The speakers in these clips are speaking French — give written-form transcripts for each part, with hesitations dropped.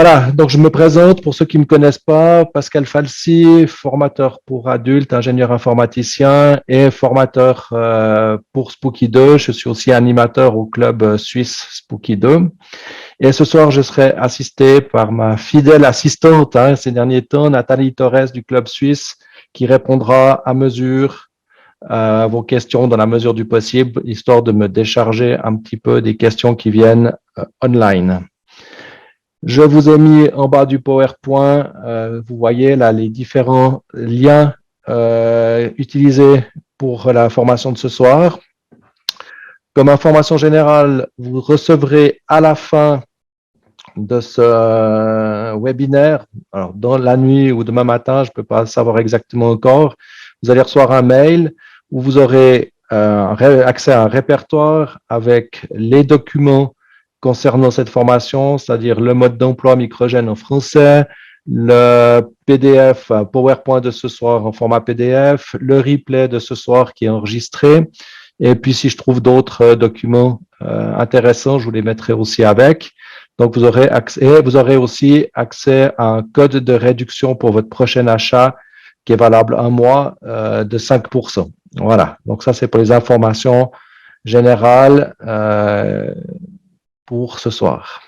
Voilà, donc je me présente pour ceux qui ne me connaissent pas, Pascal Falsi, formateur pour adultes, ingénieur informaticien et formateur pour Spooky 2. Je suis aussi animateur au club suisse Spooky 2. Et ce soir, je serai assisté par ma fidèle assistante ces derniers temps, Nathalie Torres du club suisse, qui répondra à mesure à vos questions dans la mesure du possible, histoire de me décharger un petit peu des questions qui viennent online. Je vous ai mis en bas du PowerPoint, vous voyez là les différents liens utilisés pour la formation de ce soir. Comme information générale, vous recevrez à la fin de ce webinaire, alors dans la nuit ou demain matin, je ne peux pas savoir exactement encore, vous allez recevoir un mail où vous aurez accès à un répertoire avec les documents concernant cette formation, c'est-à-dire le mode d'emploi Microgène en français, le PDF PowerPoint de ce soir en format PDF, le replay de ce soir qui est enregistré. Et puis, si je trouve d'autres documents intéressants, je vous les mettrai aussi avec. Donc, vous aurez aussi accès à un code de réduction pour votre prochain achat qui est valable un mois de 5%. Voilà. Donc, ça, c'est pour les informations générales pour ce soir.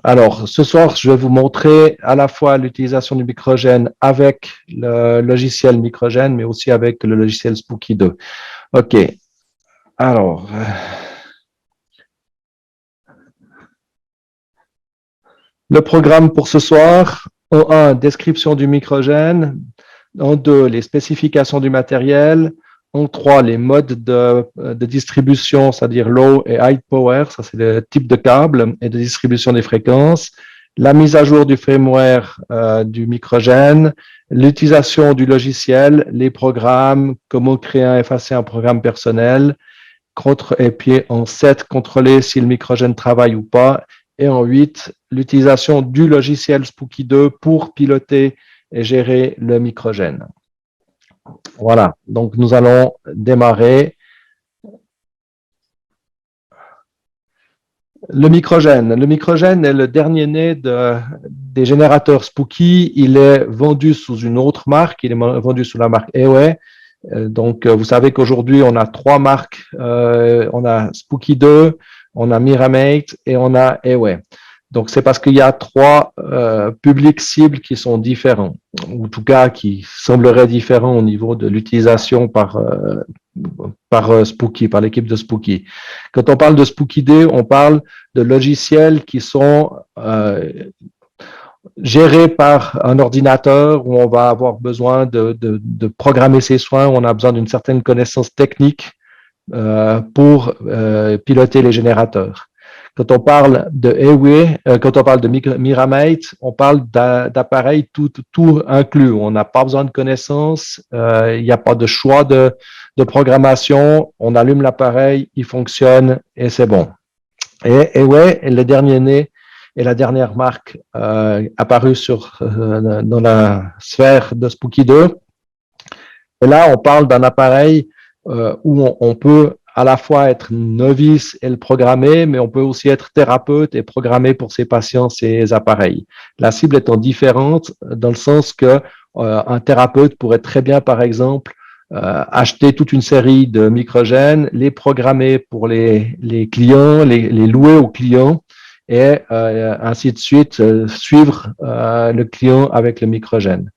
Alors, ce soir, je vais vous montrer à la fois l'utilisation du Microgène avec le logiciel Microgène, mais aussi avec le logiciel Spooky 2. OK. Alors, le programme pour ce soir, en 1, description du Microgène, en 2, les spécifications du matériel, en 3, les modes de distribution, c'est-à-dire low et high power, ça c'est le type de câble et de distribution des fréquences, la mise à jour du firmware du Microgène, l'utilisation du logiciel, les programmes, comment créer et effacer un programme personnel, et puis en 7, contrôler si le Microgène travaille ou pas, et en 8, l'utilisation du logiciel Spooky 2 pour piloter et gérer le Microgène. Voilà, donc nous allons démarrer. Le Microgène. Le Microgène est le dernier né des générateurs Spooky. Il est vendu sous une autre marque. Il est vendu sous la marque Eway. Donc, vous savez qu'aujourd'hui, on a 3 marques. On a Spooky 2, on a Miramate et on a Eway. Donc, c'est parce qu'il y a 3 publics cibles qui sont différents, ou en tout cas qui sembleraient différents au niveau de l'utilisation par Spooky, par l'équipe de Spooky. Quand on parle de Spooky 2, on parle de logiciels qui sont gérés par un ordinateur où on va avoir besoin de programmer ses soins, où on a besoin d'une certaine connaissance technique pour piloter les générateurs. Quand on parle de Eway, quand on parle de Miramate, on parle d'appareils tout inclus. On n'a pas besoin de connaissances, il n'y a pas de choix de programmation. On allume l'appareil, il fonctionne et c'est bon. Et Eway est le dernier né et la dernière marque apparue dans la sphère de Spooky 2. Et là, on parle d'un appareil où on peut à la fois être novice et le programmer, mais on peut aussi être thérapeute et programmer pour ses patients ces appareils. La cible étant différente dans le sens que un thérapeute pourrait très bien, par exemple, acheter toute une série de microgènes, les programmer pour les clients, les louer aux clients et ainsi de suite, suivre le client avec le microgène.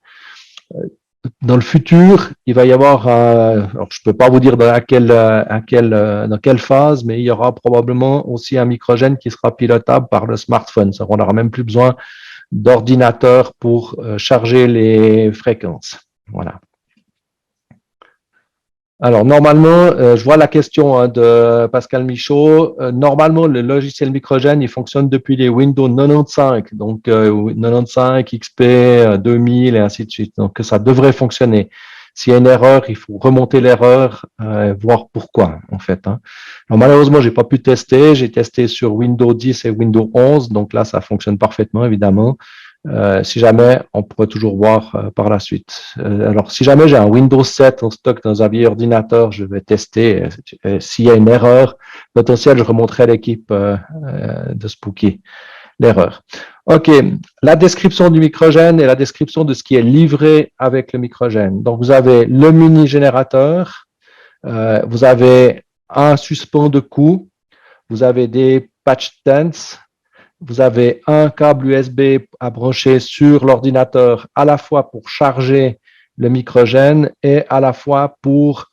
Dans le futur, il va y avoir, alors je ne peux pas vous dire dans quelle phase, mais il y aura probablement aussi un microgène qui sera pilotable par le smartphone. On n'aura même plus besoin d'ordinateur pour charger les fréquences. Voilà. Alors, normalement, je vois la question de Pascal Michaud. Normalement, le logiciel Microgène, il fonctionne depuis les Windows 95, donc 95, XP, 2000 et ainsi de suite. Donc, ça devrait fonctionner. S'il y a une erreur, il faut remonter l'erreur, voir pourquoi, en fait. Alors, malheureusement, j'ai pas pu tester. J'ai testé sur Windows 10 et Windows 11, donc là, ça fonctionne parfaitement, évidemment. Si jamais, on pourrait toujours voir par la suite. Alors, si jamais j'ai un Windows 7 en stock dans un vieil ordinateur, je vais tester. S'il y a une erreur potentielle, je remonterai à l'équipe de Spooky l'erreur. OK, la description du microgène et la description de ce qui est livré avec le microgène. Donc, vous avez le mini-générateur, vous avez un suspens de coût, vous avez des patch tenses, vous avez un câble USB à brancher sur l'ordinateur à la fois pour charger le microgène et à la fois pour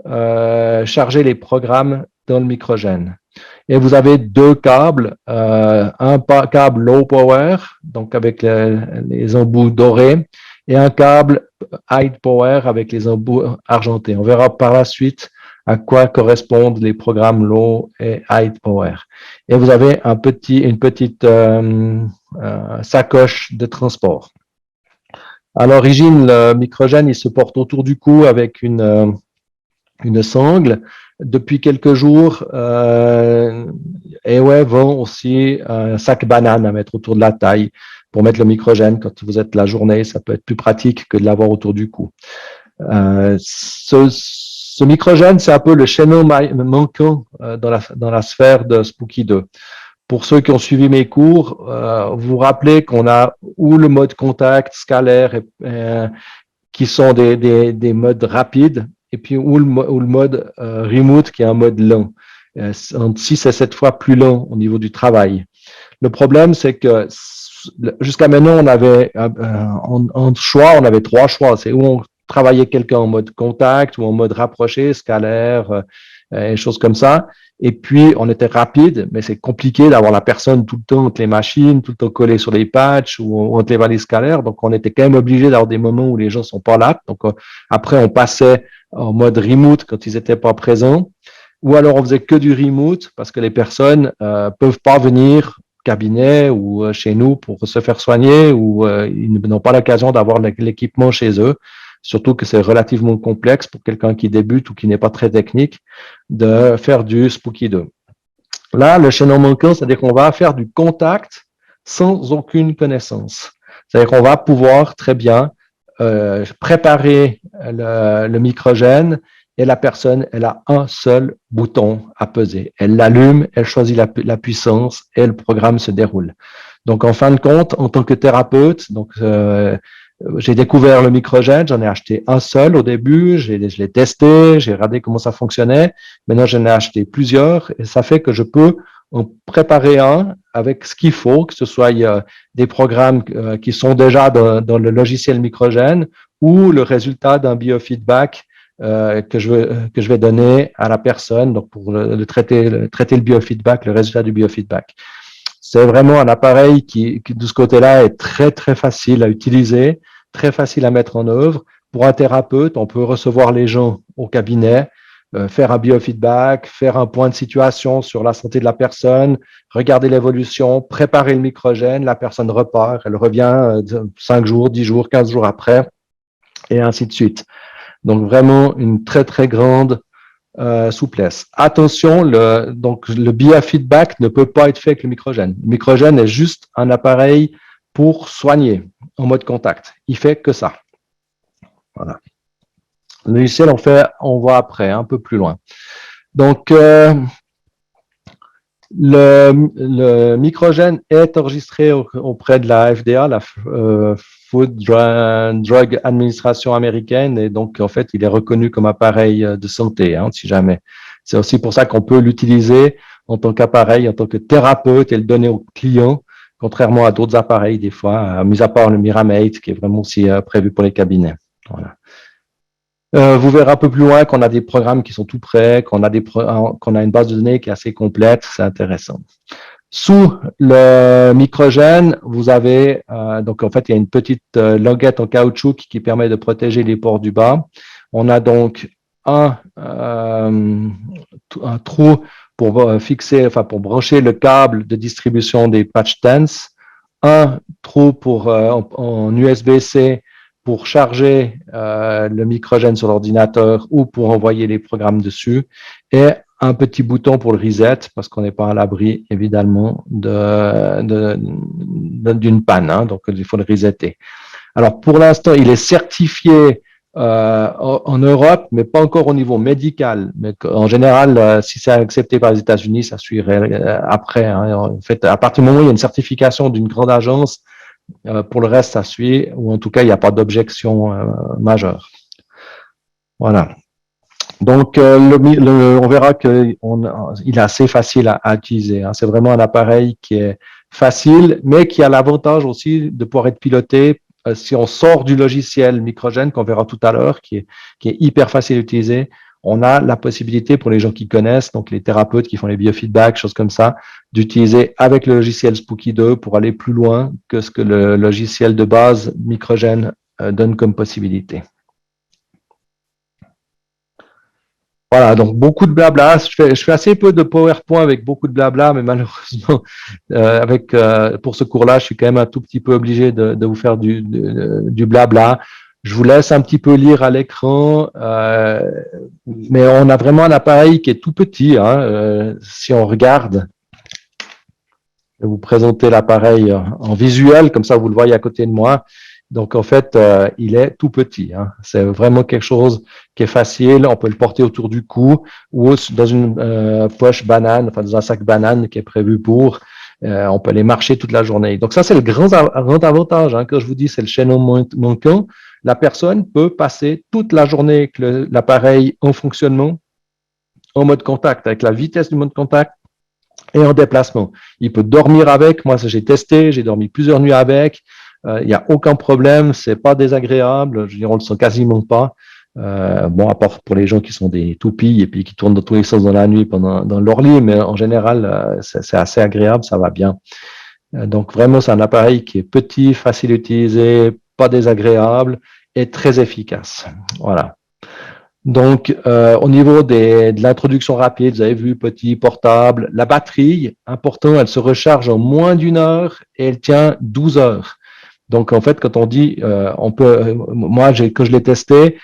charger les programmes dans le microgène. Et vous avez deux câbles, un câble low power, donc avec les embouts dorés, et un câble high power avec les embouts argentés. On verra par la suite à quoi correspondent les programmes low et high power. Et vous avez une petite sacoche de transport. À l'origine, le microgène, il se porte autour du cou avec une sangle. Depuis quelques jours, Huawei vend aussi un sac banane à mettre autour de la taille pour mettre le microgène. Quand vous êtes la journée, ça peut être plus pratique que de l'avoir autour du cou. Ce microgène, c'est un peu le chaînon manquant dans la sphère de Spooky 2. Pour ceux qui ont suivi mes cours, vous vous rappelez qu'on a ou le mode contact, scalaire, qui sont des modes rapides, et puis ou le mode remote, qui est un mode lent, entre 6 et 7 fois plus lent au niveau du travail. Le problème, c'est que jusqu'à maintenant, on avait en choix, on avait trois choix. C'est où on travaillait quelqu'un en mode contact ou en mode rapproché, scalaire, et choses comme ça. Et puis, on était rapide, mais c'est compliqué d'avoir la personne tout le temps entre les machines, tout le temps collée sur les patchs ou entre les valises scalaires. Donc, on était quand même obligé d'avoir des moments où les gens sont pas là. Donc, après, on passait en mode remote quand ils étaient pas présents. Ou alors, on faisait que du remote parce que les personnes peuvent pas venir au cabinet ou chez nous pour se faire soigner ou ils n'ont pas l'occasion d'avoir l'équipement chez eux. Surtout que c'est relativement complexe pour quelqu'un qui débute ou qui n'est pas très technique de faire du Spooky 2. Là, le chaînon manquant, c'est-à-dire qu'on va faire du contact sans aucune connaissance. C'est-à-dire qu'on va pouvoir très bien préparer le microgène et la personne, elle a un seul bouton à peser. Elle l'allume, elle choisit la puissance et le programme se déroule. Donc, en fin de compte, en tant que thérapeute, j'ai découvert le microgène, j'en ai acheté un seul au début, je l'ai testé, j'ai regardé comment ça fonctionnait. Maintenant, j'en ai acheté plusieurs et ça fait que je peux en préparer un avec ce qu'il faut, que ce soit des programmes qui sont déjà dans le logiciel microgène ou le résultat d'un biofeedback que je vais donner à la personne, donc pour traiter le biofeedback, le résultat du biofeedback. C'est vraiment un appareil qui, de ce côté-là, est très, très facile à utiliser, très facile à mettre en œuvre. Pour un thérapeute, on peut recevoir les gens au cabinet, faire un biofeedback, faire un point de situation sur la santé de la personne, regarder l'évolution, préparer le microgène, la personne repart, elle revient 5 jours, 10 jours, 15 jours après, et ainsi de suite. Donc, vraiment une très, très grande souplesse. Attention, le biofeedback ne peut pas être fait avec le microgène. Le microgène est juste un appareil pour soigner en mode contact. Il fait que ça. Voilà. Le logiciel, on voit après, un peu plus loin. Donc, le microgène est enregistré auprès de la FDA, la Food Drug Administration américaine, et donc en fait, il est reconnu comme appareil de santé, si jamais. C'est aussi pour ça qu'on peut l'utiliser en tant qu'appareil, en tant que thérapeute et le donner aux clients, contrairement à d'autres appareils des fois, mis à part le Miramate, qui est vraiment aussi prévu pour les cabinets. Voilà. Vous verrez un peu plus loin qu'on a des programmes qui sont tout prêts, qu'on a une base de données qui est assez complète, c'est intéressant. Sous le microgène, vous avez, donc en fait, il y a une petite languette en caoutchouc qui permet de protéger les ports du bas. On a donc un trou pour pour brancher le câble de distribution des patch tense, un trou pour en USB-C pour charger le microgène sur l'ordinateur ou pour envoyer les programmes dessus, et un petit bouton pour le reset parce qu'on n'est pas à l'abri, évidemment, d'une panne. Hein, donc, il faut le resetter. Alors, pour l'instant, il est certifié en Europe, mais pas encore au niveau médical. Mais en général, si c'est accepté par les États-Unis, ça suivrait après. Hein. En fait, à partir du moment où il y a une certification d'une grande agence, pour le reste, ça suit, ou en tout cas, il n'y a pas d'objection majeure. Voilà. Donc, on verra qu'il est assez facile à utiliser. Hein. C'est vraiment un appareil qui est facile, mais qui a l'avantage aussi de pouvoir être piloté si on sort du logiciel Microgène, qu'on verra tout à l'heure, qui est hyper facile à utiliser. On a la possibilité pour les gens qui connaissent, donc les thérapeutes qui font les biofeedbacks, choses comme ça, d'utiliser avec le logiciel Spooky 2 pour aller plus loin que ce que le logiciel de base Microgène donne comme possibilité. Voilà, donc beaucoup de blabla. Je fais assez peu de PowerPoint avec beaucoup de blabla, mais malheureusement, pour ce cours-là, je suis quand même un tout petit peu obligé de vous faire du blabla. Je vous laisse un petit peu lire à l'écran, mais on a vraiment un appareil qui est tout petit. Hein, si on regarde, je vais vous présenter l'appareil en visuel, comme ça vous le voyez à côté de moi. Donc, en fait, il est tout petit. Hein. C'est vraiment quelque chose qui est facile. On peut le porter autour du cou ou dans une poche banane, enfin dans un sac banane qui est prévu pour. On peut aller marcher toute la journée. Donc, ça, c'est le grand avantage. Hein, que je vous dis, c'est le chaînon manquant. La personne peut passer toute la journée avec l'appareil en fonctionnement, en mode contact, avec la vitesse du mode contact et en déplacement. Il peut dormir avec. Moi, ça, j'ai testé. J'ai dormi plusieurs nuits avec. Il n'y a aucun problème, c'est pas désagréable, je dirais, on le sent quasiment pas. Bon, à part pour les gens qui sont des toupies et puis qui tournent dans tous les sens dans la nuit dans leur lit, mais en général, c'est assez agréable, ça va bien. Donc vraiment, c'est un appareil qui est petit, facile à utiliser, pas désagréable et très efficace. Voilà. Donc, au niveau de l'introduction rapide, vous avez vu, petit, portable, la batterie, important, elle se recharge en moins d'une heure et elle tient 12 heures. Donc, en fait, quand on dit, moi, quand je l'ai testé,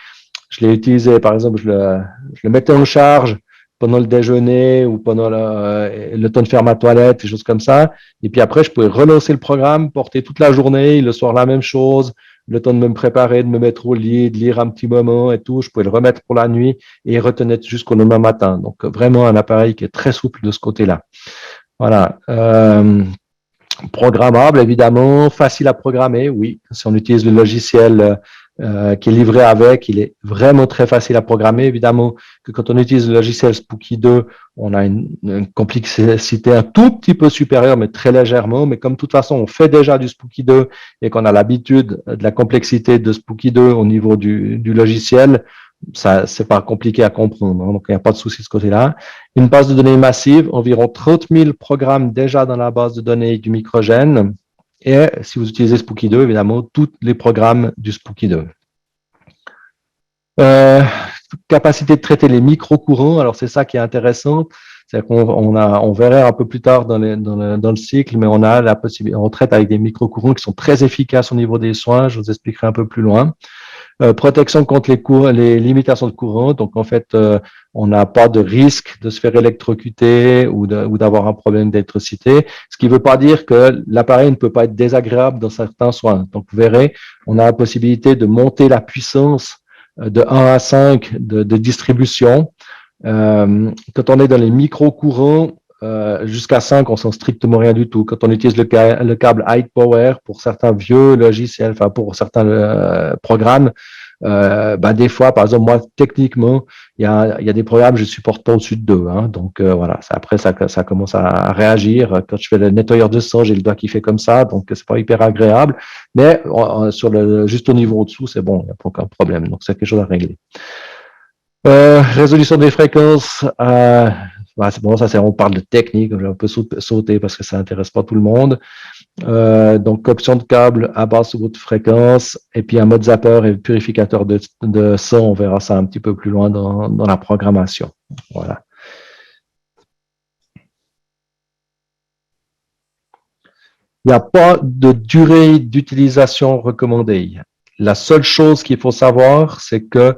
je l'ai utilisé, par exemple, je le mettais en charge pendant le déjeuner ou pendant le temps de faire ma toilette, des choses comme ça. Et puis après, je pouvais relancer le programme, porter toute la journée, le soir la même chose, le temps de me préparer, de me mettre au lit, de lire un petit moment et tout. Je pouvais le remettre pour la nuit et il retenait jusqu'au lendemain matin. Donc, vraiment un appareil qui est très souple de ce côté-là. Voilà. Programmable, évidemment, facile à programmer, oui. Si on utilise le logiciel qui est livré avec, il est vraiment très facile à programmer. Évidemment que quand on utilise le logiciel Spooky 2, on a une complexité un tout petit peu supérieure, mais très légèrement. Mais comme de toute façon, on fait déjà du Spooky 2 et qu'on a l'habitude de la complexité de Spooky 2 au niveau du logiciel, ça, c'est pas compliqué à comprendre. Hein, donc, il n'y a pas de souci de ce côté-là. Une base de données massive, environ 30 000 programmes déjà dans la base de données du Microgène. Et si vous utilisez Spooky 2, évidemment, tous les programmes du Spooky 2. Capacité de traiter les micro-courants, alors c'est ça qui est intéressant. C'est on verra un peu plus tard dans le cycle, mais on a la possibilité, on traite avec des micro-courants qui sont très efficaces au niveau des soins. Je vous expliquerai un peu plus loin. Protection contre les limitations de courant. Donc, en fait, on n'a pas de risque de se faire électrocuter ou d'avoir un problème d'électricité. Ce qui ne veut pas dire que l'appareil ne peut pas être désagréable dans certains soins. Donc, vous verrez, on a la possibilité de monter la puissance de 1 à 5 de distribution. Quand on est dans les micro-courants, jusqu'à 5, on sent strictement rien du tout. Quand on utilise le câble High Power pour certains vieux logiciels, enfin pour certains programmes, des fois, par exemple, moi, techniquement, il y a des programmes je supporte pas au-dessus de 2. Hein, donc voilà, après ça commence à réagir. Quand je fais le nettoyeur de sang, j'ai le doigt qui fait comme ça, donc c'est pas hyper agréable. Mais juste au niveau au-dessous, c'est bon, il n'y a aucun problème. Donc c'est quelque chose à régler. Résolution des fréquences. C'est bon, on parle de technique, je vais un peu sauter parce que ça n'intéresse pas tout le monde. Donc, option de câble à basse ou haute fréquence, et puis un mode zapper et purificateur de son, on verra ça un petit peu plus loin dans la programmation. Voilà. Il n'y a pas de durée d'utilisation recommandée. La seule chose qu'il faut savoir, c'est que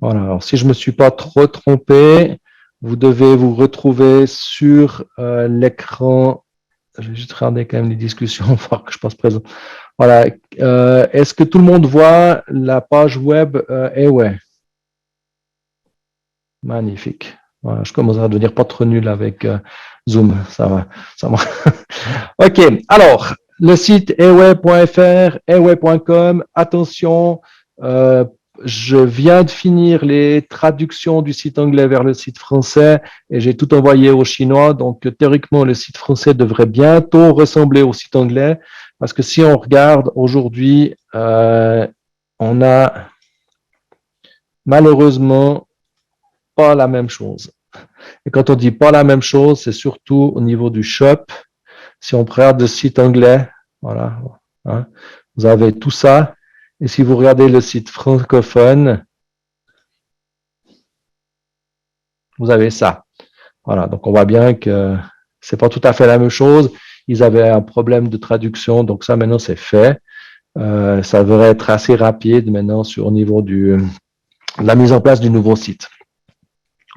Voilà. Alors, si je me suis pas trop trompé, vous devez vous retrouver sur l'écran. Je vais juste regarder quand même les discussions, voir que je passe présent. Voilà. Est-ce que tout le monde voit la page web Eh ouais. Magnifique. Voilà, je commence à devenir pas trop nul avec Zoom. Ça va. Ça va. OK. Alors, le site eway.fr, eway.com. Attention, euh, je viens de finir les traductions du site anglais vers le site français et j'ai tout envoyé au chinois. Donc, théoriquement, le site français devrait bientôt ressembler au site anglais parce que si on regarde aujourd'hui, on a malheureusement pas la même chose. Et quand on dit pas la même chose, c'est surtout au niveau du shop. Si on regarde le site anglais, voilà, hein, vous avez tout ça. Et si vous regardez le site francophone, vous avez ça. Voilà, donc on voit bien que c'est pas tout à fait la même chose. Ils avaient un problème de traduction, donc ça maintenant c'est fait. Ça devrait être assez rapide maintenant sur au niveau de la mise en place du nouveau site.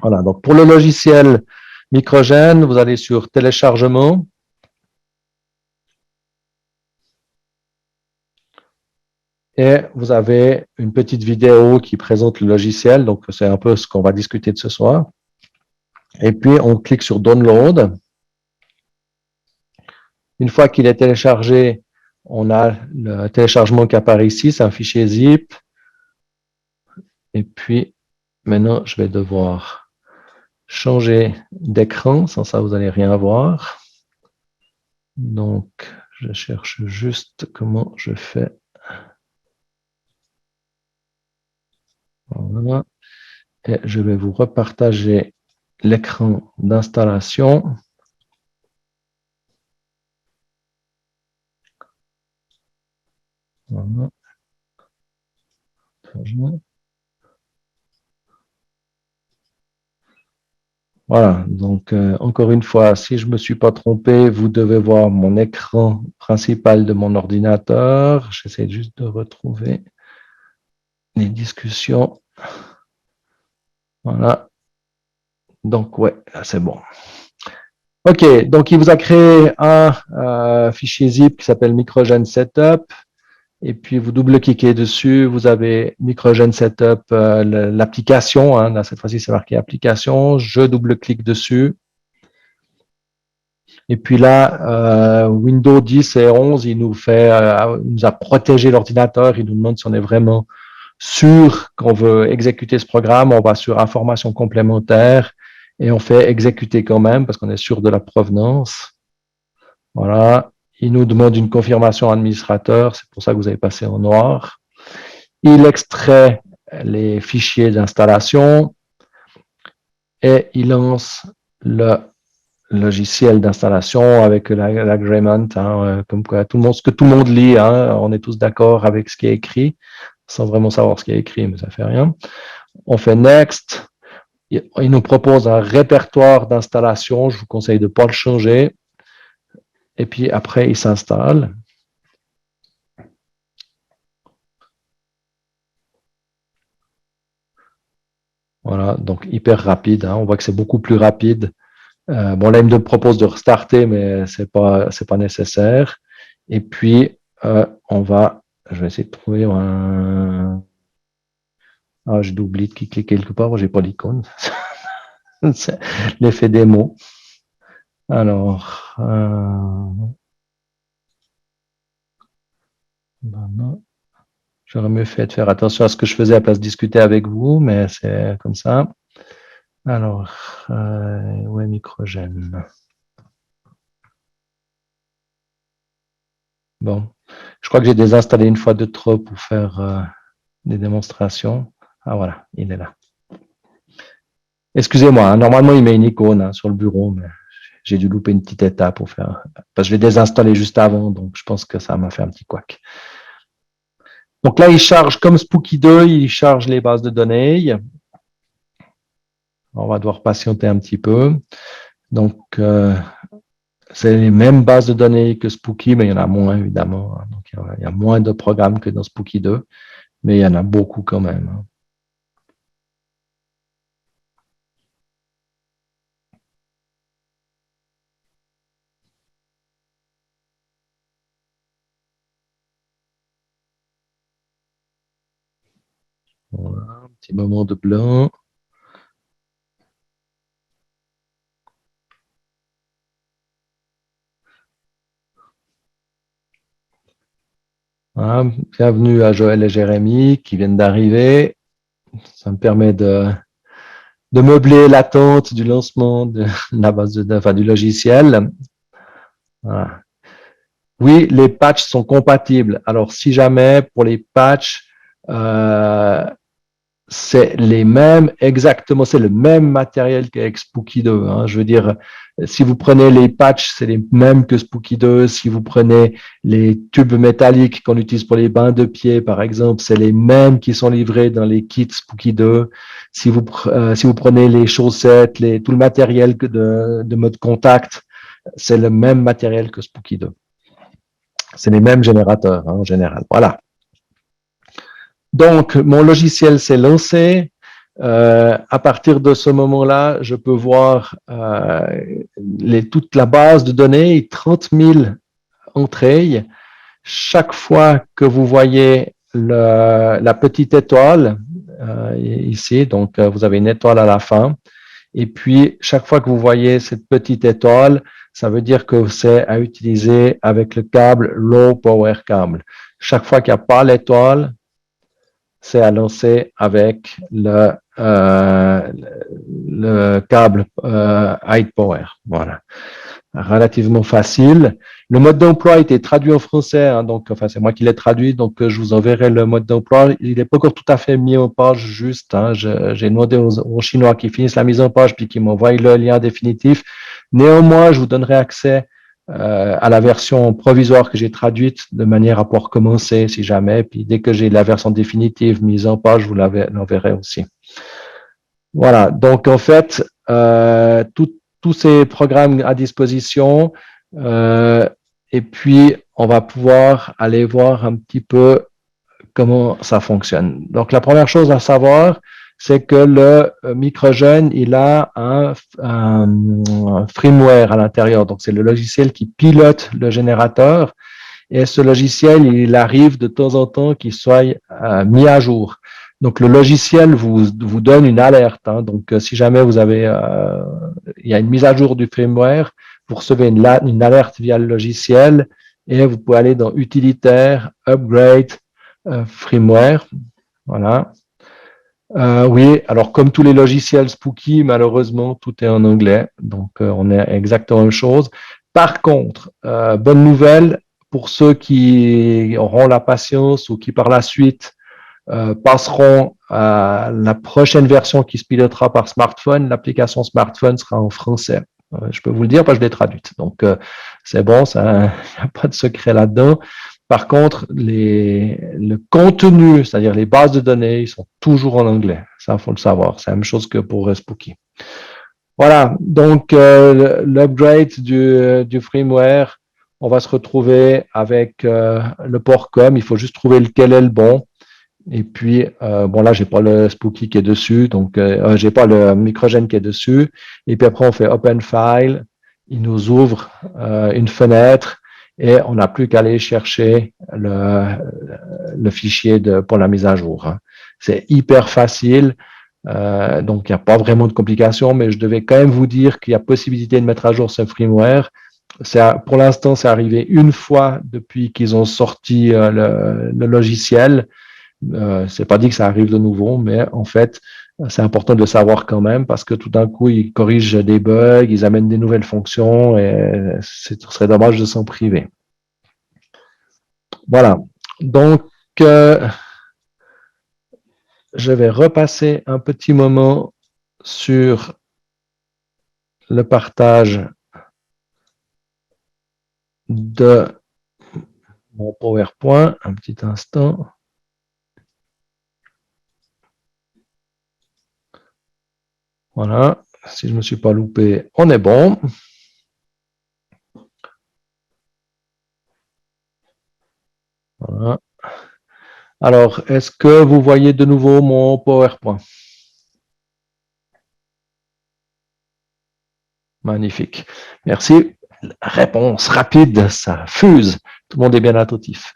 Voilà, donc pour le logiciel Microgène, vous allez sur téléchargement. Et vous avez une petite vidéo qui présente le logiciel. Donc, c'est un peu ce qu'on va discuter de ce soir. Et puis, on clique sur Download. Une fois qu'il est téléchargé, on a le téléchargement qui apparaît ici. C'est un fichier zip. Et puis, maintenant, je vais devoir changer d'écran. Sans ça, vous n'allez rien voir. Donc, je cherche juste comment je fais. Voilà. Et je vais vous repartager l'écran d'installation. Voilà. Voilà, donc encore une fois, si je ne me suis pas trompé, vous devez voir mon écran principal de mon ordinateur. J'essaie juste de retrouver les discussions. Voilà. Donc, ouais, c'est bon. OK, donc il vous a créé un fichier zip qui s'appelle Microgen Setup. Et puis, vous double-cliquez dessus. Vous avez Microgen Setup, l'application. Hein, là, cette fois-ci, c'est marqué application. Je double-clique dessus. Et puis là, Windows 10 et 11, il nous a protégé l'ordinateur. Il nous demande si on est vraiment sûr qu'on veut exécuter ce programme. On va sur information complémentaire et on fait exécuter quand même parce qu'on est sûr de la provenance. Voilà. Il nous demande une confirmation administrateur. C'est pour ça que vous avez passé en noir. Il extrait les fichiers d'installation et il lance le logiciel d'installation avec l'agreement, comme quoi ce que tout le monde lit, hein, on est tous d'accord avec ce qui est écrit, sans vraiment savoir ce qui est écrit, mais ça fait rien. On fait Next. Il nous propose un répertoire d'installation. Je vous conseille de ne pas le changer. Et puis après, il s'installe. Voilà, donc hyper rapide. Hein. On voit que c'est beaucoup plus rapide. Bon, là, il me propose de restarter, mais c'est pas nécessaire. Et puis, je vais essayer de trouver un. Ah, j'ai oublié de cliquer quelque part, j'ai pas l'icône. C'est l'effet démo. Alors, j'aurais mieux fait de faire attention à ce que je faisais à place de discuter avec vous, mais c'est comme ça. Alors, ouais, Microgène. Bon, je crois que j'ai désinstallé une fois de trop pour faire des démonstrations. Ah voilà, il est là. Excusez-moi, hein, normalement il met une icône sur le bureau, mais j'ai dû louper une petite étape pour faire. Parce que je l'ai désinstallé juste avant, donc je pense que ça m'a fait un petit couac. Donc là, il charge comme Spooky 2, il charge les bases de données. On va devoir patienter un petit peu. Donc, c'est les mêmes bases de données que Spooky, mais il y en a moins, évidemment. Donc, il y a moins de programmes que dans Spooky 2, mais il y en a beaucoup quand même. petit moment de blanc. Voilà. Bienvenue à Joël et Jérémy qui viennent d'arriver. Ça me permet de meubler l'attente du lancement de la base du logiciel. Voilà. Oui, les patchs sont compatibles. Alors, si jamais pour les patchs, c'est les mêmes, exactement, c'est le même matériel qu'avec Spooky 2. Hein. Je veux dire, si vous prenez les patchs, c'est les mêmes que Spooky 2. Si vous prenez les tubes métalliques qu'on utilise pour les bains de pied, par exemple, c'est les mêmes qui sont livrés dans les kits Spooky 2. Si vous prenez les chaussettes, tout le matériel de mode contact, c'est le même matériel que Spooky 2. C'est les mêmes générateurs, hein, en général. Voilà. Donc, mon logiciel s'est lancé. À partir de ce moment-là, je peux voir toute la base de données, 30 000 entrées. Chaque fois que vous voyez la petite étoile, ici, donc vous avez une étoile à la fin, et puis chaque fois que vous voyez cette petite étoile, ça veut dire que c'est à utiliser avec le câble Low Power Cable. Chaque fois qu'il n'y a pas l'étoile, c'est à lancer avec le câble High Power. Voilà. Relativement facile. Le mode d'emploi a été traduit en français, hein, donc enfin c'est moi qui l'ai traduit, donc je vous enverrai le mode d'emploi. Il n'est pas encore tout à fait mis en page juste. Hein, j'ai demandé aux Chinois qui finissent la mise en page puis qui m'envoient le lien définitif. Néanmoins, je vous donnerai accès à la version provisoire que j'ai traduite de manière à pouvoir commencer si jamais. Puis dès que j'ai la version définitive mise en page, je vous l'enverrai aussi. Voilà. Donc en fait, tous ces programmes à disposition. Et puis, on va pouvoir aller voir un petit peu comment ça fonctionne. Donc, la première chose à savoir, c'est que le Microgen, il a un firmware à l'intérieur. Donc, c'est le logiciel qui pilote le générateur. Et ce logiciel, il arrive de temps en temps qu'il soit mis à jour. Donc, le logiciel vous donne une alerte. Hein. Donc, si jamais il y a une mise à jour du firmware, vous recevez une alerte via le logiciel et vous pouvez aller dans Utilitaire, Upgrade, Firmware. Voilà. Oui, alors comme tous les logiciels Spooky, malheureusement, tout est en anglais. Donc, on est exactement la même chose. Par contre, bonne nouvelle, pour ceux qui auront la patience ou qui par la suite passeront à la prochaine version qui se pilotera par smartphone, l'application smartphone sera en français. Je peux vous le dire parce que je l'ai traduite. Donc, c'est bon, il n'y a pas de secret là-dedans. Par contre, le contenu, c'est-à-dire les bases de données, ils sont toujours en anglais. Ça, il faut le savoir. C'est la même chose que pour Spooky. Voilà, donc l'upgrade du firmware, on va se retrouver avec le port COM. Il faut juste trouver lequel est le bon. Et puis, bon là, j'ai pas le Spooky qui est dessus, donc j'ai pas le Microgen qui est dessus. Et puis après, on fait Open File. Il nous ouvre une fenêtre et on n'a plus qu'à aller chercher le fichier pour la mise à jour. Hein. C'est hyper facile. Donc, il n'y a pas vraiment de complications, mais je devais quand même vous dire qu'il y a possibilité de mettre à jour ce firmware. Pour l'instant, c'est arrivé une fois depuis qu'ils ont sorti le logiciel. C'est pas dit que ça arrive de nouveau, mais en fait, c'est important de le savoir quand même parce que tout d'un coup, ils corrigent des bugs, ils amènent des nouvelles fonctions et ce serait dommage de s'en priver. Voilà. Donc, je vais repasser un petit moment sur le partage de mon PowerPoint. Un petit instant. Voilà. Si je ne me suis pas loupé, on est bon. Voilà. Alors, est-ce que vous voyez de nouveau mon PowerPoint? Magnifique. Merci. Réponse rapide, ça fuse. Tout le monde est bien attentif.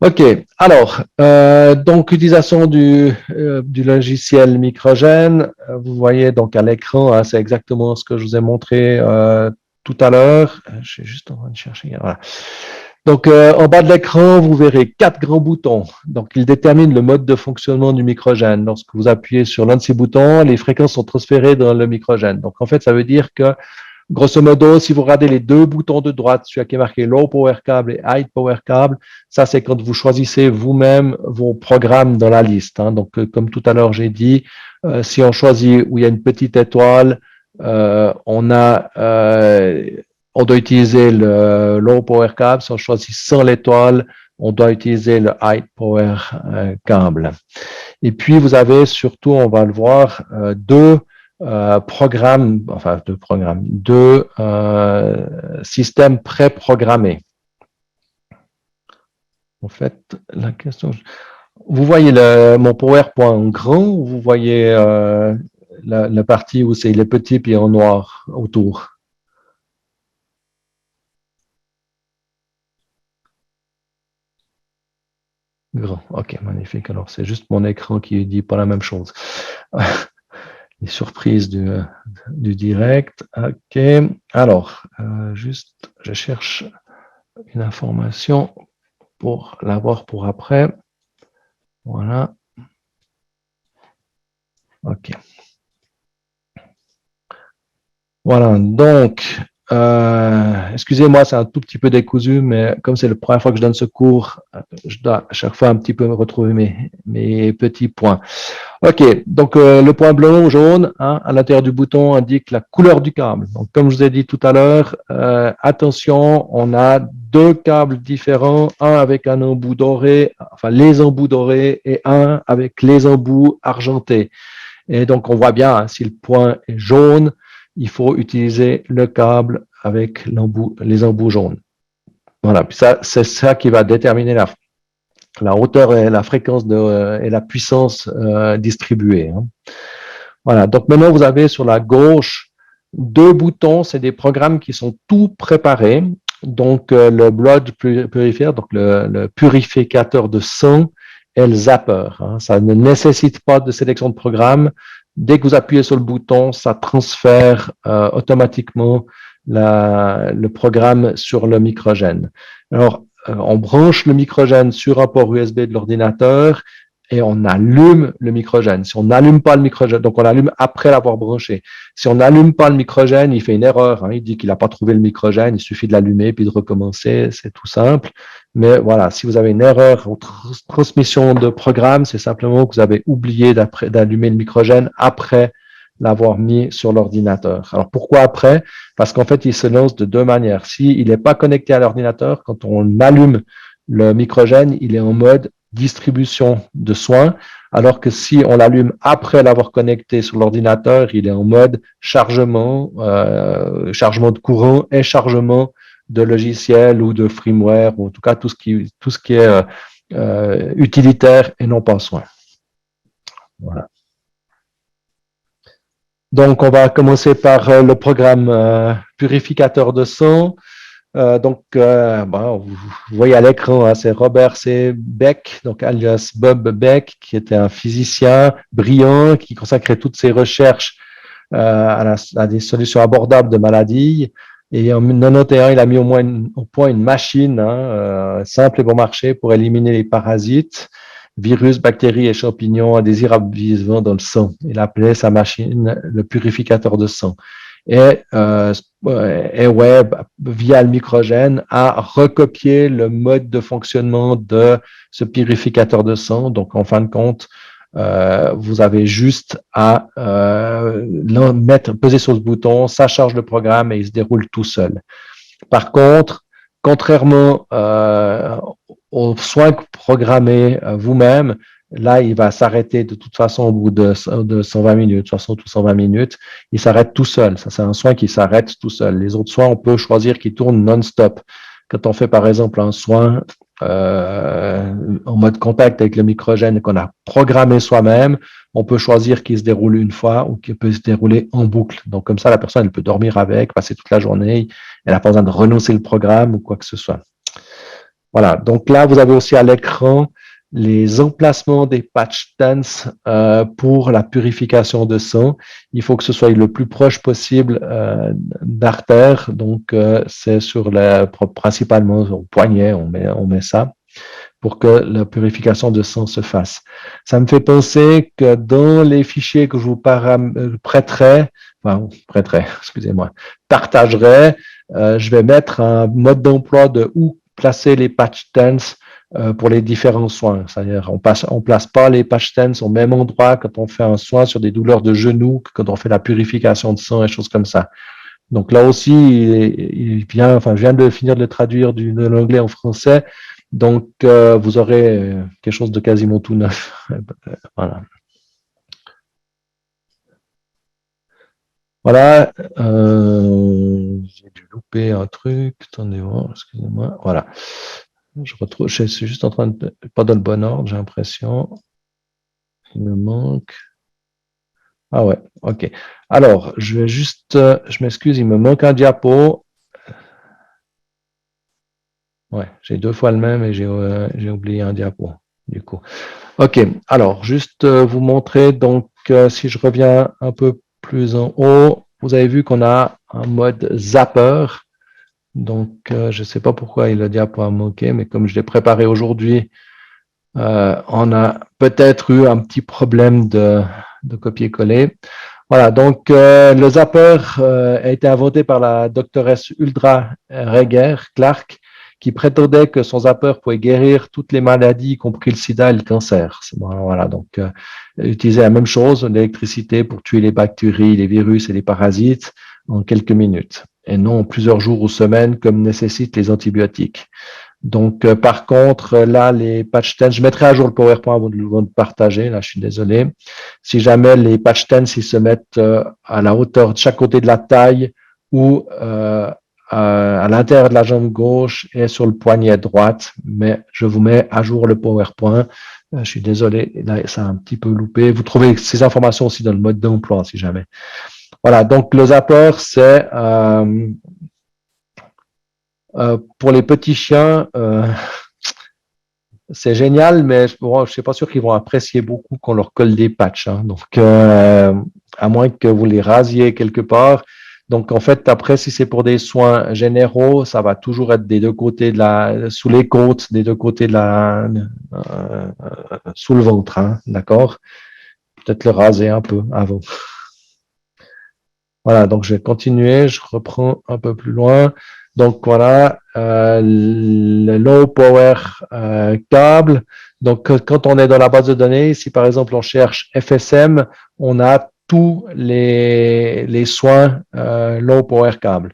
OK. Alors, donc, utilisation du logiciel Microgène. Vous voyez donc à l'écran, hein, c'est exactement ce que je vous ai montré tout à l'heure. Je suis juste en train de chercher. Voilà. Donc, en bas de l'écran, vous verrez 4 grands boutons. Donc, ils déterminent le mode de fonctionnement du microgène. Lorsque vous appuyez sur l'un de ces boutons, les fréquences sont transférées dans le microgène. Donc, en fait, ça veut dire que grosso modo, si vous regardez les deux boutons de droite, celui qui est marqué Low Power Cable et High Power Cable, ça c'est quand vous choisissez vous-même vos programmes dans la liste. Hein. Donc, comme tout à l'heure j'ai dit, si on choisit où il y a une petite étoile, on doit utiliser le Low Power Cable. Si on choisit sans l'étoile, on doit utiliser le High Power Cable. Et puis, vous avez surtout, on va le voir, deux systèmes préprogrammés. En fait, la question, vous voyez mon PowerPoint en grand ou vous voyez la partie où c'est les petits puis en noir autour? Grand, ok, magnifique. Alors, c'est juste mon écran qui dit pas la même chose. Les surprises du direct. Ok, alors, juste, je cherche une information pour l'avoir pour après. Voilà. Ok. Voilà, donc, excusez-moi, c'est un tout petit peu décousu, mais comme c'est la première fois que je donne ce cours, je dois à chaque fois un petit peu me retrouver mes petits points. Ok, donc le point blanc ou jaune hein, à l'intérieur du bouton indique la couleur du câble. Donc, comme je vous ai dit tout à l'heure, attention, on a deux câbles différents, un avec un embout doré, enfin les embouts dorés, et un avec les embouts argentés. Et donc, on voit bien, hein, si le point est jaune, il faut utiliser le câble avec les embouts jaunes. Voilà, puis ça, c'est ça qui va déterminer la hauteur et la fréquence et la puissance distribuée. Hein. Voilà, donc maintenant, vous avez sur la gauche deux boutons, c'est des programmes qui sont tout préparés. Donc, le blood purifier, donc le purificateur de sang, et le zapper. Hein. Ça ne nécessite pas de sélection de programme. Dès que vous appuyez sur le bouton, ça transfère automatiquement le programme sur le microgène. Alors, on branche le microgène sur un port USB de l'ordinateur et on allume le microgène. Si on n'allume pas le microgène, donc on l'allume après l'avoir branché. Si on n'allume pas le microgène, il fait une erreur. Hein, il dit qu'il n'a pas trouvé le microgène, il suffit de l'allumer puis de recommencer, c'est tout simple. Mais voilà, si vous avez une erreur en transmission de programme, c'est simplement que vous avez oublié d'allumer le microgène après l'avoir mis sur l'ordinateur. Alors pourquoi après? Parce qu'en fait, il se lance de deux manières. S'il n'est pas connecté à l'ordinateur, quand on allume le microgène, il est en mode distribution de soins, alors que si on l'allume après l'avoir connecté sur l'ordinateur, il est en mode chargement, chargement de courant et chargement de logiciels ou de firmware, ou en tout cas tout ce qui est utilitaire et non pas soin. Voilà. Donc, on va commencer par le programme purificateur de sang. Bon, vous voyez à l'écran, hein, c'est Robert C. Beck, donc alias Bob Beck, qui était un physicien brillant qui consacrait toutes ses recherches à des solutions abordables de maladies. Et en 1991, il a mis au point une machine simple et bon marché pour éliminer les parasites, virus, bactéries et champignons indésirables vivants dans le sang. Il appelait sa machine le purificateur de sang. Et Webb, via le microgène, a recopié le mode de fonctionnement de ce purificateur de sang. Donc, en fin de compte, vous avez juste à peser sur ce bouton, ça charge le programme et il se déroule tout seul. Par contre, contrairement aux soins programmés vous-même, là, il va s'arrêter de toute façon au bout de 120 minutes, 60 ou 120 minutes. Il s'arrête tout seul. Ça, c'est un soin qui s'arrête tout seul. Les autres soins, on peut choisir qu'ils tournent non-stop. Quand on fait, par exemple, un soin en mode contact avec le microgène qu'on a programmé soi-même, on peut choisir qu'il se déroule une fois ou qu'il peut se dérouler en boucle. Donc, comme ça, la personne, elle peut dormir avec, passer toute la journée. Elle n'a pas besoin de renoncer le programme ou quoi que ce soit. Voilà, donc là, vous avez aussi à l'écran les emplacements des patch tense pour la purification de sang. Il faut que ce soit le plus proche possible d'artère, donc c'est sur principalement au poignet, on met ça pour que la purification de sang se fasse. Ça me fait penser que dans les fichiers que je vous prêterai, excusez-moi, partagerai, je vais mettre un mode d'emploi de où placer les patch tense pour les différents soins. C'est-à-dire, on place pas les patch tense au même endroit quand on fait un soin sur des douleurs de genoux que quand on fait la purification de sang et choses comme ça. Donc là aussi, je viens de finir de le traduire de l'anglais en français. Donc, vous aurez quelque chose de quasiment tout neuf. Voilà. Voilà. J'ai dû louper un truc. Attendez voir, excusez-moi. Voilà. Je suis juste en train de pas dans le bon ordre, j'ai l'impression. Il me manque. Ah ouais, ok. Alors, je vais juste, je m'excuse, il me manque un diapo. Ouais, j'ai deux fois le même et j'ai oublié un diapo, du coup. Ok, alors, juste vous montrer, donc, si je reviens un peu plus en haut, vous avez vu qu'on a un mode zapper. Donc, je ne sais pas pourquoi il a diapo a manqué, mais comme je l'ai préparé aujourd'hui, on a peut-être eu un petit problème de copier-coller. Voilà, donc le zapper a été inventé par la doctoresse Uldra Reger Clark, qui prétendait que son zapper pouvait guérir toutes les maladies, y compris le sida et le cancer. Voilà, donc utiliser la même chose, l'électricité pour tuer les bactéries, les virus et les parasites en quelques minutes, et non en plusieurs jours ou semaines comme nécessitent les antibiotiques. Donc, par contre, là, les patch tense, je mettrai à jour le PowerPoint avant de le partager. Là, je suis désolé. Si jamais les patch tense, ils se mettent à la hauteur de chaque côté de la taille ou à l'intérieur de la jambe gauche et sur le poignet droite, mais je vous mets à jour le PowerPoint. Je suis désolé, là, ça a un petit peu loupé. Vous trouvez ces informations aussi dans le mode d'emploi, si jamais. Voilà, donc le zapper, c'est pour les petits chiens, c'est génial, mais je ne suis pas sûr qu'ils vont apprécier beaucoup qu'on leur colle des patchs. Hein. Donc, à moins que vous les rasiez quelque part. Donc, en fait, après, si c'est pour des soins généraux, ça va toujours être des deux côtés sous les côtes, des deux côtés sous le ventre, hein, d'accord? Peut-être le raser un peu avant. Voilà, donc je vais continuer, je reprends un peu plus loin. Donc voilà, le low power câble. Donc quand on est dans la base de données, si par exemple on cherche FSM, on a tous les soins low power câble.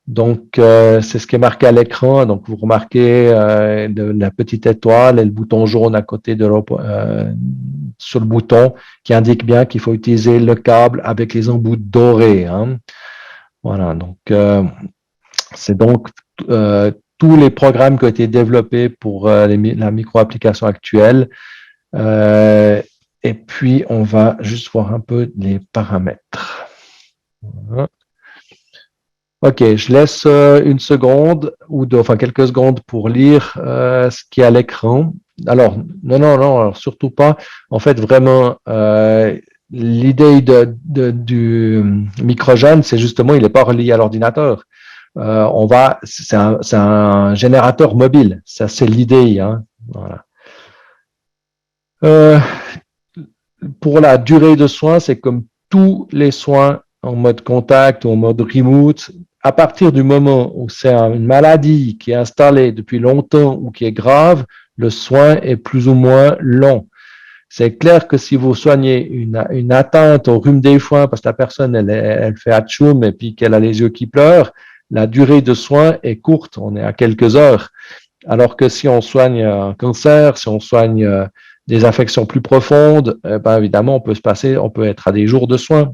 Donc, c'est ce qui est marqué à l'écran. Donc, vous remarquez la petite étoile et le bouton jaune à côté sur le bouton qui indique bien qu'il faut utiliser le câble avec les embouts dorés. Hein. Voilà, donc c'est donc tous les programmes qui ont été développés pour la micro-application actuelle. Et puis, on va juste voir un peu les paramètres. Voilà. Ok, je laisse une seconde enfin quelques secondes pour lire ce qui est à l'écran. Alors, non, alors, surtout pas. En fait, vraiment, l'idée du microgène, c'est justement, il n'est pas relié à l'ordinateur. C'est un générateur mobile. Ça, c'est l'idée. Hein. Voilà. Pour la durée de soins, c'est comme tous les soins en mode contact ou en mode remote. À partir du moment où c'est une maladie qui est installée depuis longtemps ou qui est grave, le soin est plus ou moins long. C'est clair que si vous soignez une atteinte au rhume des foins parce que la personne, elle fait atchoum et puis qu'elle a les yeux qui pleurent, la durée de soin est courte, on est à quelques heures. Alors que si on soigne un cancer, si on soigne des affections plus profondes, ben évidemment, on peut être à des jours de soins.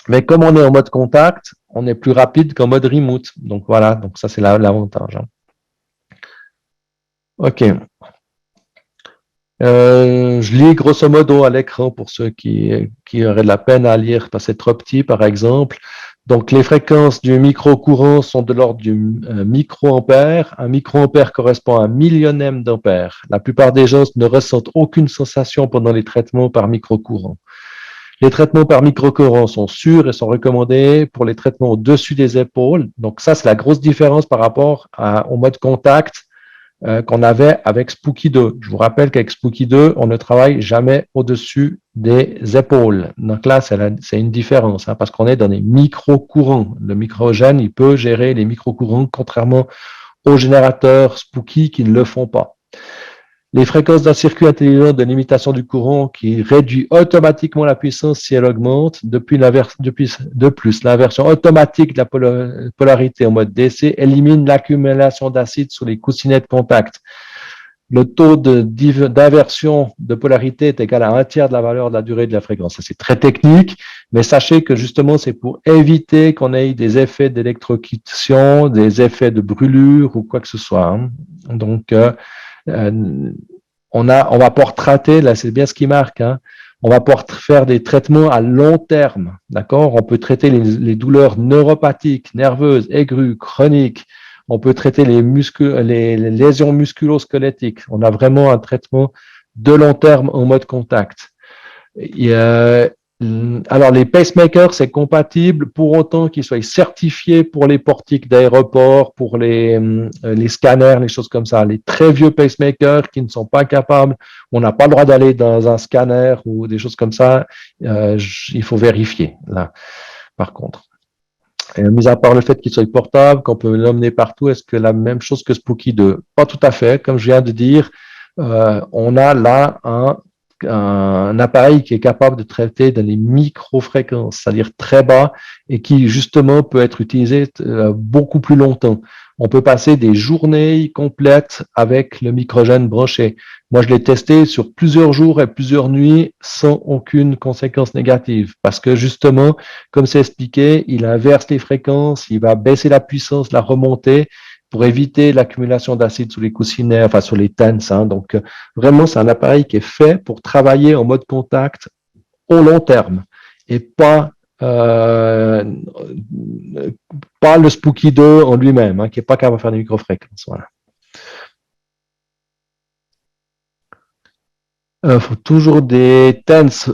Mais comme on est en mode contact, on est plus rapide qu'en mode remote. Donc voilà, donc ça c'est l'avantage. Hein. Ok. Je lis grosso modo à l'écran pour ceux qui auraient de la peine à lire parce que c'est trop petit, par exemple. Donc, les fréquences du micro-courant sont de l'ordre du microampère. Un microampère correspond à un millionième d'ampère. La plupart des gens ne ressentent aucune sensation pendant les traitements par micro-courant. Les traitements par micro-courant sont sûrs et sont recommandés pour les traitements au-dessus des épaules. Donc, ça, c'est la grosse différence par rapport au mode contact qu'on avait avec Spooky 2. Je vous rappelle qu'avec Spooky 2, on ne travaille jamais au-dessus des épaules. Donc là, c'est une différence, hein, parce qu'on est dans des micro-courants. Le microgène, il peut gérer les micro-courants, contrairement aux générateurs Spooky qui ne le font pas. Les fréquences d'un circuit intelligent de limitation du courant qui réduit automatiquement la puissance si elle augmente. De plus, l'inversion automatique de la polarité en mode DC élimine l'accumulation d'acide sur les coussinets de contact. Le taux d'inversion de polarité est égal à un tiers de la valeur de la durée de la fréquence. Ça, c'est très technique, mais sachez que justement, c'est pour éviter qu'on ait des effets d'électrocution, des effets de brûlure ou quoi que ce soit. Hein. Donc, on va pouvoir traiter, là c'est bien ce qui marque, hein, on va pouvoir faire des traitements à long terme, d'accord? On peut traiter les douleurs neuropathiques, nerveuses, aigrues, chroniques, on peut traiter les lésions musculo-squelettiques. On a vraiment un traitement de long terme en mode contact. Alors, les pacemakers, c'est compatible pour autant qu'ils soient certifiés pour les portiques d'aéroport, pour les scanners, les choses comme ça. Les très vieux pacemakers qui ne sont pas capables, on n'a pas le droit d'aller dans un scanner ou des choses comme ça, il faut vérifier, là, par contre. Et, mis à part le fait qu'il soit portable, qu'on peut l'emmener partout, est-ce que la même chose que Spooky 2? Pas tout à fait. Comme je viens de dire, on a là un appareil qui est capable de traiter dans les micro-fréquences, c'est-à-dire très bas, et qui justement peut être utilisé beaucoup plus longtemps. On peut passer des journées complètes avec le microgène branché. Moi, je l'ai testé sur plusieurs jours et plusieurs nuits sans aucune conséquence négative, parce que justement, comme c'est expliqué, il inverse les fréquences, il va baisser la puissance, la remonter, pour éviter l'accumulation d'acide sous les coussinets, enfin sur les TENS. Hein. Donc, vraiment, c'est un appareil qui est fait pour travailler en mode contact au long terme et pas le Spooky 2 en lui-même, hein, qui n'est pas capable de faire des microfréquences. Voilà. Faut toujours des TENS.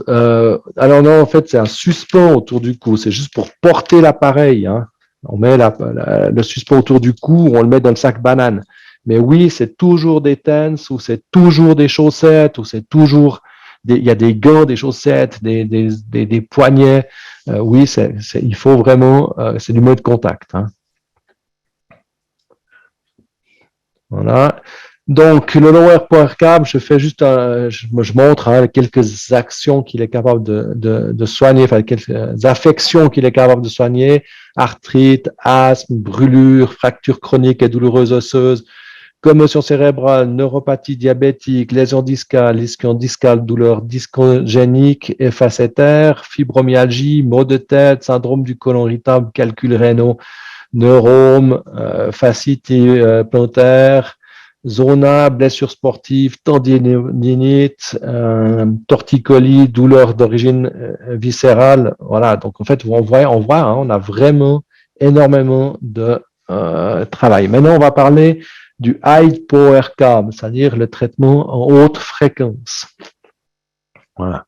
Alors non, en fait, c'est un suspens autour du cou. C'est juste pour porter l'appareil. Hein. On met le suspens autour du cou, on le met dans le sac banane. Mais oui, c'est toujours des TENS ou c'est toujours des chaussettes ou c'est toujours il y a des gants, des chaussettes, des poignets. Oui, il faut vraiment, c'est du mode contact. Hein. Voilà. Donc, le lower power cable, je fais juste, je montre hein, quelques actions qu'il est capable de soigner, enfin quelques affections qu'il est capable de soigner, arthrite, asthme, brûlure, fracture chronique et douloureuse osseuse, commotion cérébrale, neuropathie diabétique, lésion discale, ischion discale, douleur discogénique et facétaire, fibromyalgie, maux de tête, syndrome du côlon irritable, calculs rénaux, neurome, fascite plantaire, zona, blessure sportive, tendinite, torticolis, douleur d'origine viscérale. Voilà, donc en fait, on voit hein, on a vraiment énormément de travail. Maintenant, on va parler du high power cable, c'est-à-dire le traitement en haute fréquence. Voilà.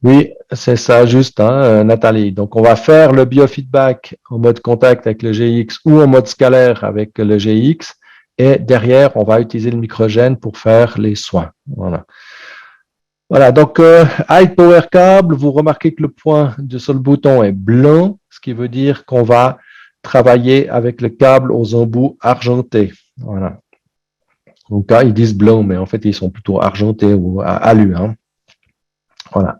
Oui, c'est ça, juste, hein, Nathalie. Donc, on va faire le biofeedback en mode contact avec le GX ou en mode scalaire avec le GX. Et derrière, on va utiliser le microgène pour faire les soins. Voilà. Voilà, donc high power cable, vous remarquez que le point sur le bouton est blanc, ce qui veut dire qu'on va travailler avec le câble aux embouts argentés. Voilà. Donc là, ils disent blanc, mais en fait, ils sont plutôt argentés ou alu. Hein. Voilà.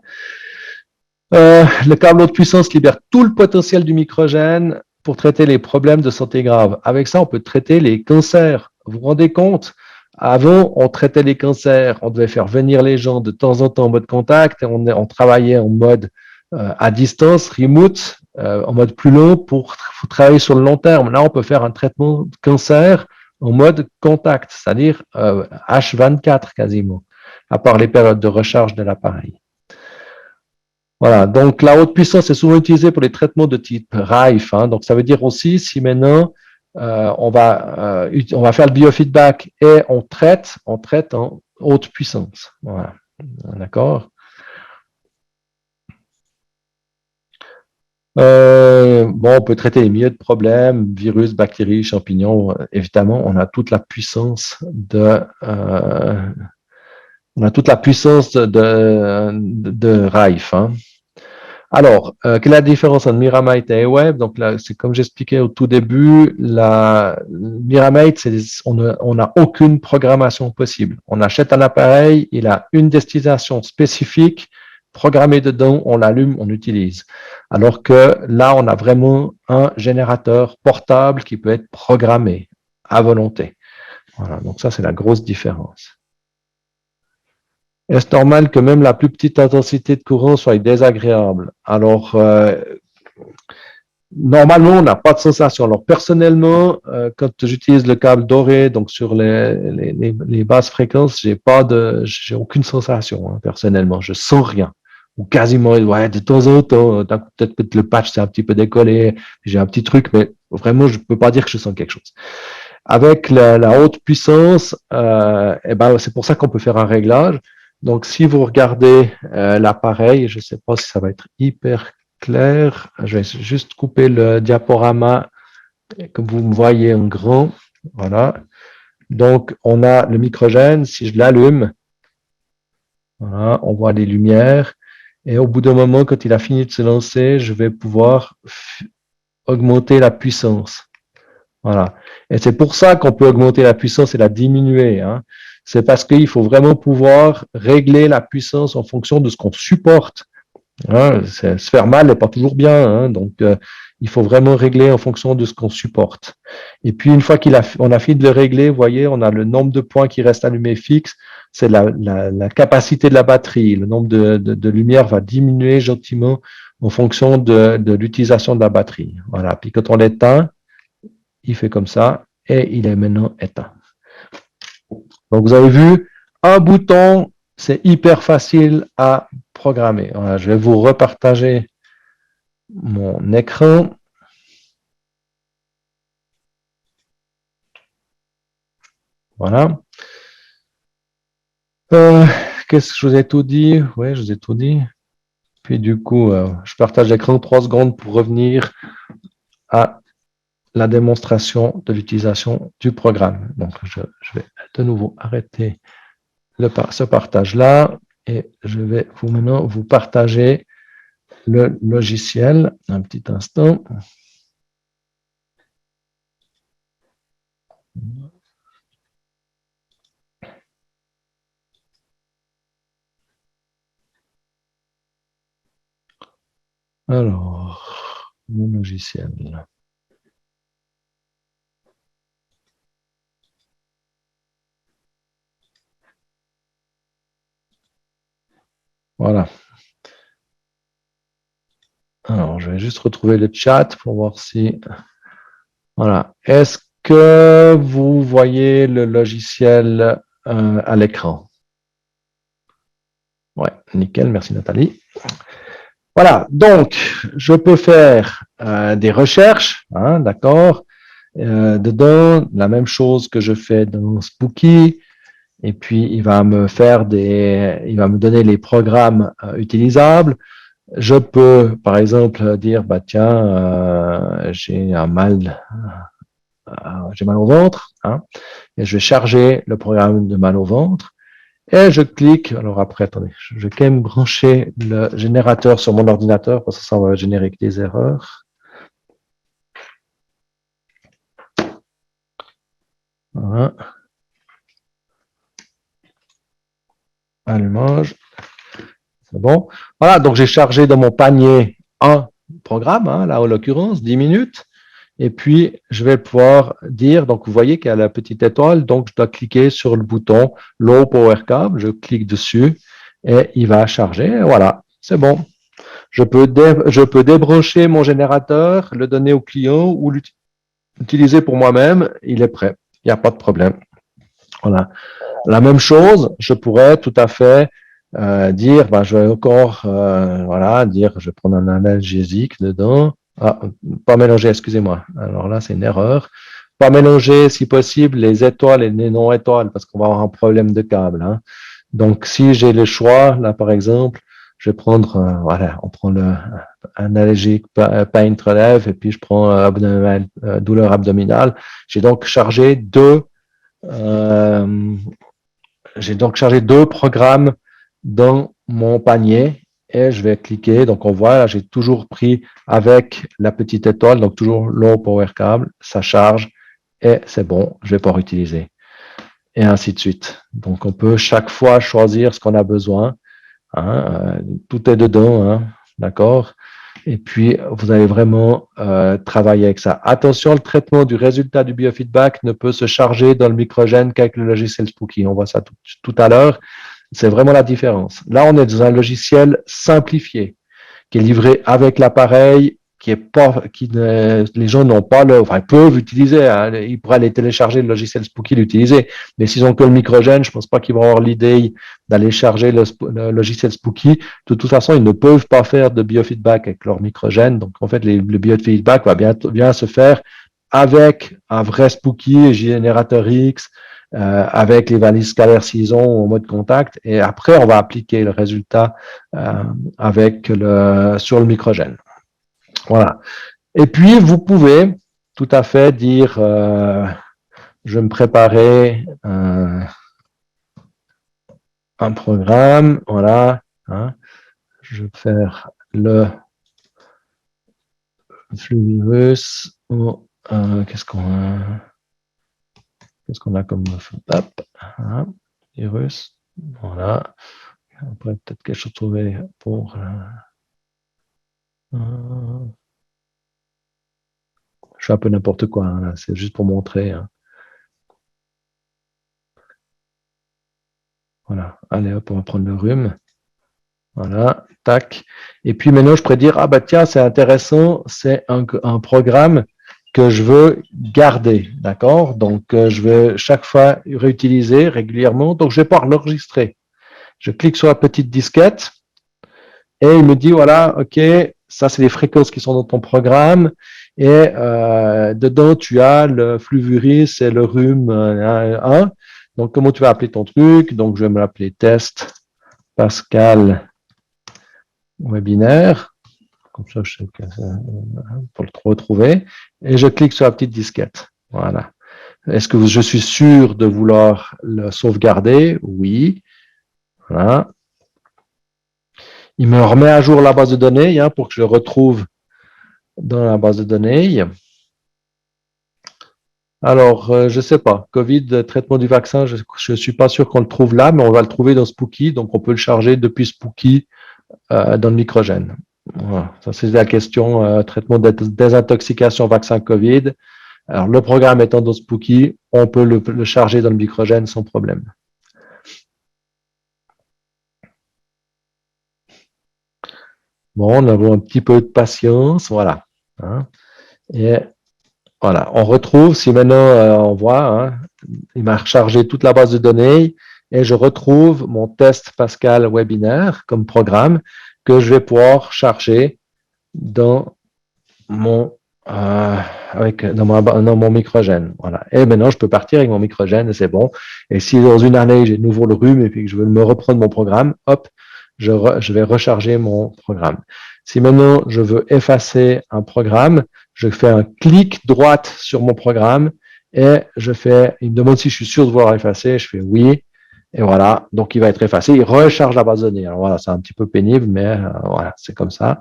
Le câble haute puissance libère tout le potentiel du microgène pour traiter les problèmes de santé graves. Avec ça, on peut traiter les cancers. Vous vous rendez compte? Avant, on traitait les cancers, on devait faire venir les gens de temps en temps en mode contact, et on travaillait en mode à distance, remote, en mode plus long pour travailler sur le long terme. Là, on peut faire un traitement de cancer en mode contact, c'est-à-dire H24 quasiment, à part les périodes de recharge de l'appareil. Voilà, donc la haute puissance est souvent utilisée pour les traitements de type RAIF. Hein. Donc ça veut dire aussi si maintenant on va faire le biofeedback et on traite en haute puissance. Voilà, d'accord. Bon, on peut traiter les milliers de problèmes, virus, bactéries, champignons. Évidemment, on a toute la puissance de Raif. Hein. Alors, quelle est la différence entre Miramite et Web? Donc là, c'est comme j'expliquais au tout début, la Miramite, on n'a aucune programmation possible. On achète un appareil, il a une destination spécifique, programmée dedans, on l'allume, on utilise. Alors que là, on a vraiment un générateur portable qui peut être programmé à volonté. Voilà, donc ça, c'est la grosse différence. Est-ce normal que même la plus petite intensité de courant soit désagréable? Alors, normalement, on n'a pas de sensation. Alors, personnellement, quand j'utilise le câble doré, donc sur les basses fréquences, j'ai aucune sensation, hein, personnellement. Je sens rien. Ou quasiment, ouais, de temps en temps, peut-être que le patch s'est un petit peu décollé, j'ai un petit truc, mais vraiment, je peux pas dire que je sens quelque chose. Avec la haute puissance, eh ben, c'est pour ça qu'on peut faire un réglage. Donc, si vous regardez l'appareil, je ne sais pas si ça va être hyper clair. Je vais juste couper le diaporama que vous me voyez en grand. Voilà. Donc, on a le microgène. Si je l'allume, voilà, on voit les lumières. Et au bout d'un moment, quand il a fini de se lancer, je vais pouvoir augmenter la puissance. Voilà. Et c'est pour ça qu'on peut augmenter la puissance et la diminuer. Hein. C'est parce qu'il faut vraiment pouvoir régler la puissance en fonction de ce qu'on supporte. Hein. Se faire mal n'est pas toujours bien. Hein. Donc, il faut vraiment régler en fonction de ce qu'on supporte. Et puis, une fois on a fini de le régler, vous voyez, on a le nombre de points qui restent allumés fixe. C'est la capacité de la batterie. Le nombre de lumière va diminuer gentiment en fonction de l'utilisation de la batterie. Voilà. Puis quand on l'éteint, il fait comme ça et il est maintenant éteint. Donc vous avez vu, un bouton, c'est hyper facile à programmer. Voilà, je vais vous repartager mon écran. Voilà. Qu'est-ce que je vous ai tout dit? Oui, je vous ai tout dit. Puis du coup, je partage l'écran 3 secondes pour revenir à la démonstration de l'utilisation du programme. Donc, je vais de nouveau arrêter ce partage-là et je vais maintenant vous partager le logiciel. Un petit instant. Alors, mon logiciel. Voilà. Alors, je vais juste retrouver le chat pour voir si... Voilà. Est-ce que vous voyez le logiciel à l'écran? Ouais, nickel, merci Nathalie. Voilà, donc je peux faire des recherches, hein, d'accord. Dedans, la même chose que je fais dans Spooky, et puis il va me donner les programmes utilisables. Je peux, par exemple, dire, bah tiens, j'ai mal au ventre, hein, et je vais charger le programme de mal au ventre. Et je clique, alors après, attendez, je vais quand même brancher le générateur sur mon ordinateur parce que ça va générer que des erreurs. Voilà. Allumage. C'est bon. Voilà, donc j'ai chargé dans mon panier un programme, hein, là en l'occurrence, 10 minutes. Et puis, je vais pouvoir dire, donc vous voyez qu'il y a la petite étoile, donc je dois cliquer sur le bouton Low Power Cable, je clique dessus et il va charger. Voilà, c'est bon. Je peux débrancher mon générateur, le donner au client ou l'utiliser pour moi-même, il est prêt. Il n'y a pas de problème. Voilà. La même chose, je pourrais tout à fait dire, ben, je vais encore, voilà, dire, je vais prendre un analgésique dedans. Ah, pas mélanger, excusez-moi. Alors là, c'est une erreur. Pas mélanger, si possible, les étoiles et les non-étoiles, parce qu'on va avoir un problème de câble, hein. Donc, si j'ai le choix, là, par exemple, je vais prendre, voilà, on prend le analgésique pain relève, et puis je prends douleur abdominale. J'ai donc chargé euh, j'ai donc chargé deux programmes dans mon panier et je vais cliquer. Donc, on voit, là, j'ai toujours pris avec la petite étoile, donc toujours low power cable, ça charge et c'est bon, je vais pouvoir utiliser. Et ainsi de suite. Donc, on peut chaque fois choisir ce qu'on a besoin, hein, tout est dedans, hein, d'accord? Et puis, vous allez vraiment travailler avec ça. Attention, le traitement du résultat du biofeedback ne peut se charger dans le microgène qu'avec le logiciel Spooky. On voit ça tout à l'heure. C'est vraiment la différence. Là, on est dans un logiciel simplifié qui est livré avec l'appareil, qui est pas, les gens n'ont pas le, enfin, ils peuvent utiliser, hein, ils pourraient aller télécharger le logiciel Spooky, l'utiliser, mais s'ils ont que le microgène, je pense pas qu'ils vont avoir l'idée d'aller charger le logiciel Spooky. De toute façon, ils ne peuvent pas faire de biofeedback avec leur microgène, donc en fait, le biofeedback va bien se faire avec un vrai Spooky, générateur X, avec les valises scalaires 6 en mode contact, et après, on va appliquer le résultat avec sur le microgène. Voilà. Et puis, vous pouvez tout à fait dire, je vais me préparer un programme, voilà, hein, je vais faire le flux virus, qu'est-ce qu'on a comme hop, hein, virus, voilà. Après, peut-être quelque chose trouvé pour je fais un peu n'importe quoi, hein, c'est juste pour montrer. Hein. Voilà, allez hop, on va prendre le rhume. Voilà, tac. Et puis maintenant, je pourrais dire, ah bah tiens, c'est intéressant, c'est un programme que je veux garder, d'accord? Donc, je vais chaque fois réutiliser régulièrement, donc je vais pouvoir l'enregistrer. Je clique sur la petite disquette et il me dit, voilà, ok, ça c'est les fréquences qui sont dans ton programme et dedans, tu as le fluvuris et le rhume 1. Donc, comment tu vas appeler ton truc? Donc, je vais me l'appeler test Pascal webinaire, comme ça je sais que pour le retrouver, et je clique sur la petite disquette. Voilà. Est-ce que je suis sûr de vouloir le sauvegarder? Oui. Voilà. Il me remet à jour la base de données hein, pour que je le retrouve dans la base de données. Alors, je ne sais pas. Covid, traitement du vaccin, je ne suis pas sûr qu'on le trouve là, mais on va le trouver dans Spooky, donc on peut le charger depuis Spooky dans le microgène. Voilà. Ça, c'est la question traitement de désintoxication vaccin Covid. Alors, le programme étant dans Spooky, on peut le charger dans le microgène sans problème. Bon, on a un petit peu de patience, voilà. Hein. Et voilà, on retrouve, si maintenant on voit, hein, il m'a rechargé toute la base de données et je retrouve mon test Pascal webinaire comme programme que je vais pouvoir charger dans mon, dans mon microgène. Voilà. Et maintenant, je peux partir avec mon microgène et c'est bon. Et si dans une année, j'ai de nouveau le rhume et puis que je veux me reprendre mon programme, hop, je vais recharger mon programme. Si maintenant, je veux effacer un programme, je fais un clic droite sur mon programme et il me demande si je suis sûr de vouloir effacer. Je fais oui. Et voilà, donc il va être effacé. Il recharge la base de données. Alors voilà, c'est un petit peu pénible, mais voilà, c'est comme ça.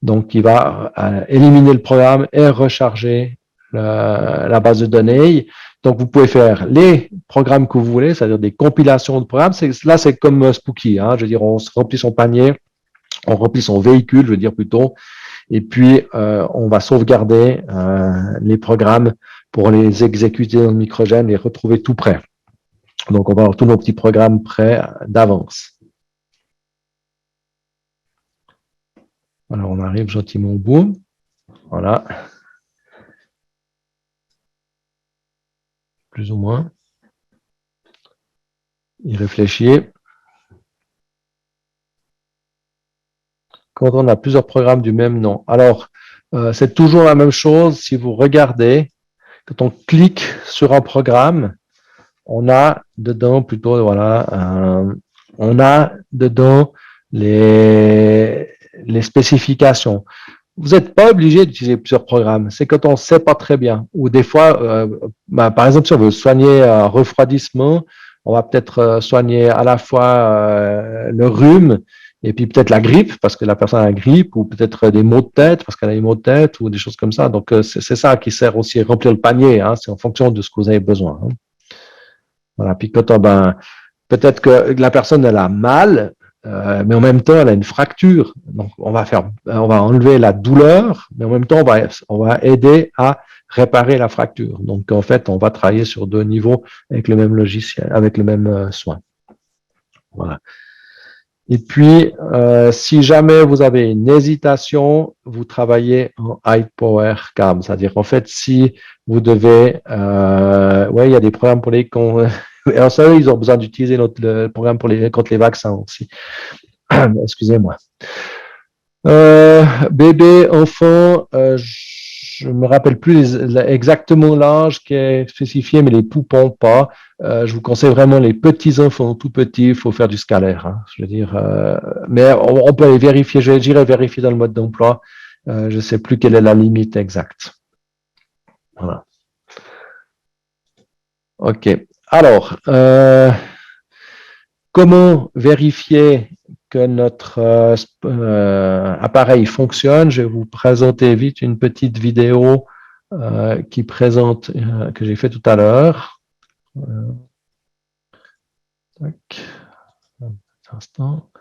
Donc, il va éliminer le programme et recharger la base de données. Donc, vous pouvez faire les programmes que vous voulez, c'est-à-dire des compilations de programmes. Là, c'est comme Spooky. Hein, je veux dire, on remplit son panier, on remplit son véhicule, je veux dire plutôt, et puis on va sauvegarder les programmes pour les exécuter dans le microgène et retrouver tout prêt. Donc, on va avoir tous nos petits programmes prêts d'avance. Alors, on arrive gentiment au bout. Voilà. Plus ou moins. Il réfléchit. quand on a plusieurs programmes du même nom. Alors, c'est toujours la même chose. Si vous regardez, quand on clique sur un programme, on a dedans plutôt, voilà, on a dedans les spécifications. Vous n'êtes pas obligé d'utiliser plusieurs programmes. C'est quand on ne sait pas très bien. Ou des fois, par exemple, si on veut soigner un refroidissement, on va peut-être soigner à la fois le rhume et puis peut-être la grippe parce que la personne a la grippe, ou peut-être des maux de tête parce qu'elle a des maux de tête, ou des choses comme ça. Donc, c'est ça qui sert aussi à remplir le panier. Hein. C'est en fonction de ce que vous avez besoin. Hein. Voilà. Puis quand peut-être que la personne elle a mal, mais en même temps elle a une fracture. Donc on va enlever la douleur, mais en même temps on va aider à réparer la fracture. Donc en fait on va travailler sur deux niveaux avec le même logiciel, avec le même soin. Voilà. Et puis, si jamais vous avez une hésitation, vous travaillez en high power CAM. C'est-à-dire, en fait, si vous devez, il y a des programmes pour les alors ça, ils ont besoin d'utiliser le programme contre les vaccins aussi. Excusez-moi. Bébé, enfant, je me rappelle plus exactement l'âge qui est spécifié, mais les poupons pas. Je vous conseille vraiment les petits enfants, tout petits, il faut faire du scalaire. Hein, je veux dire, mais on peut les vérifier. J'irai vérifier dans le mode d'emploi. Je ne sais plus quelle est la limite exacte. Voilà. OK. Alors, comment vérifier que notre appareil fonctionne? Je vais vous présenter vite une petite vidéo qui présente, que j'ai fait tout à l'heure. Un instant.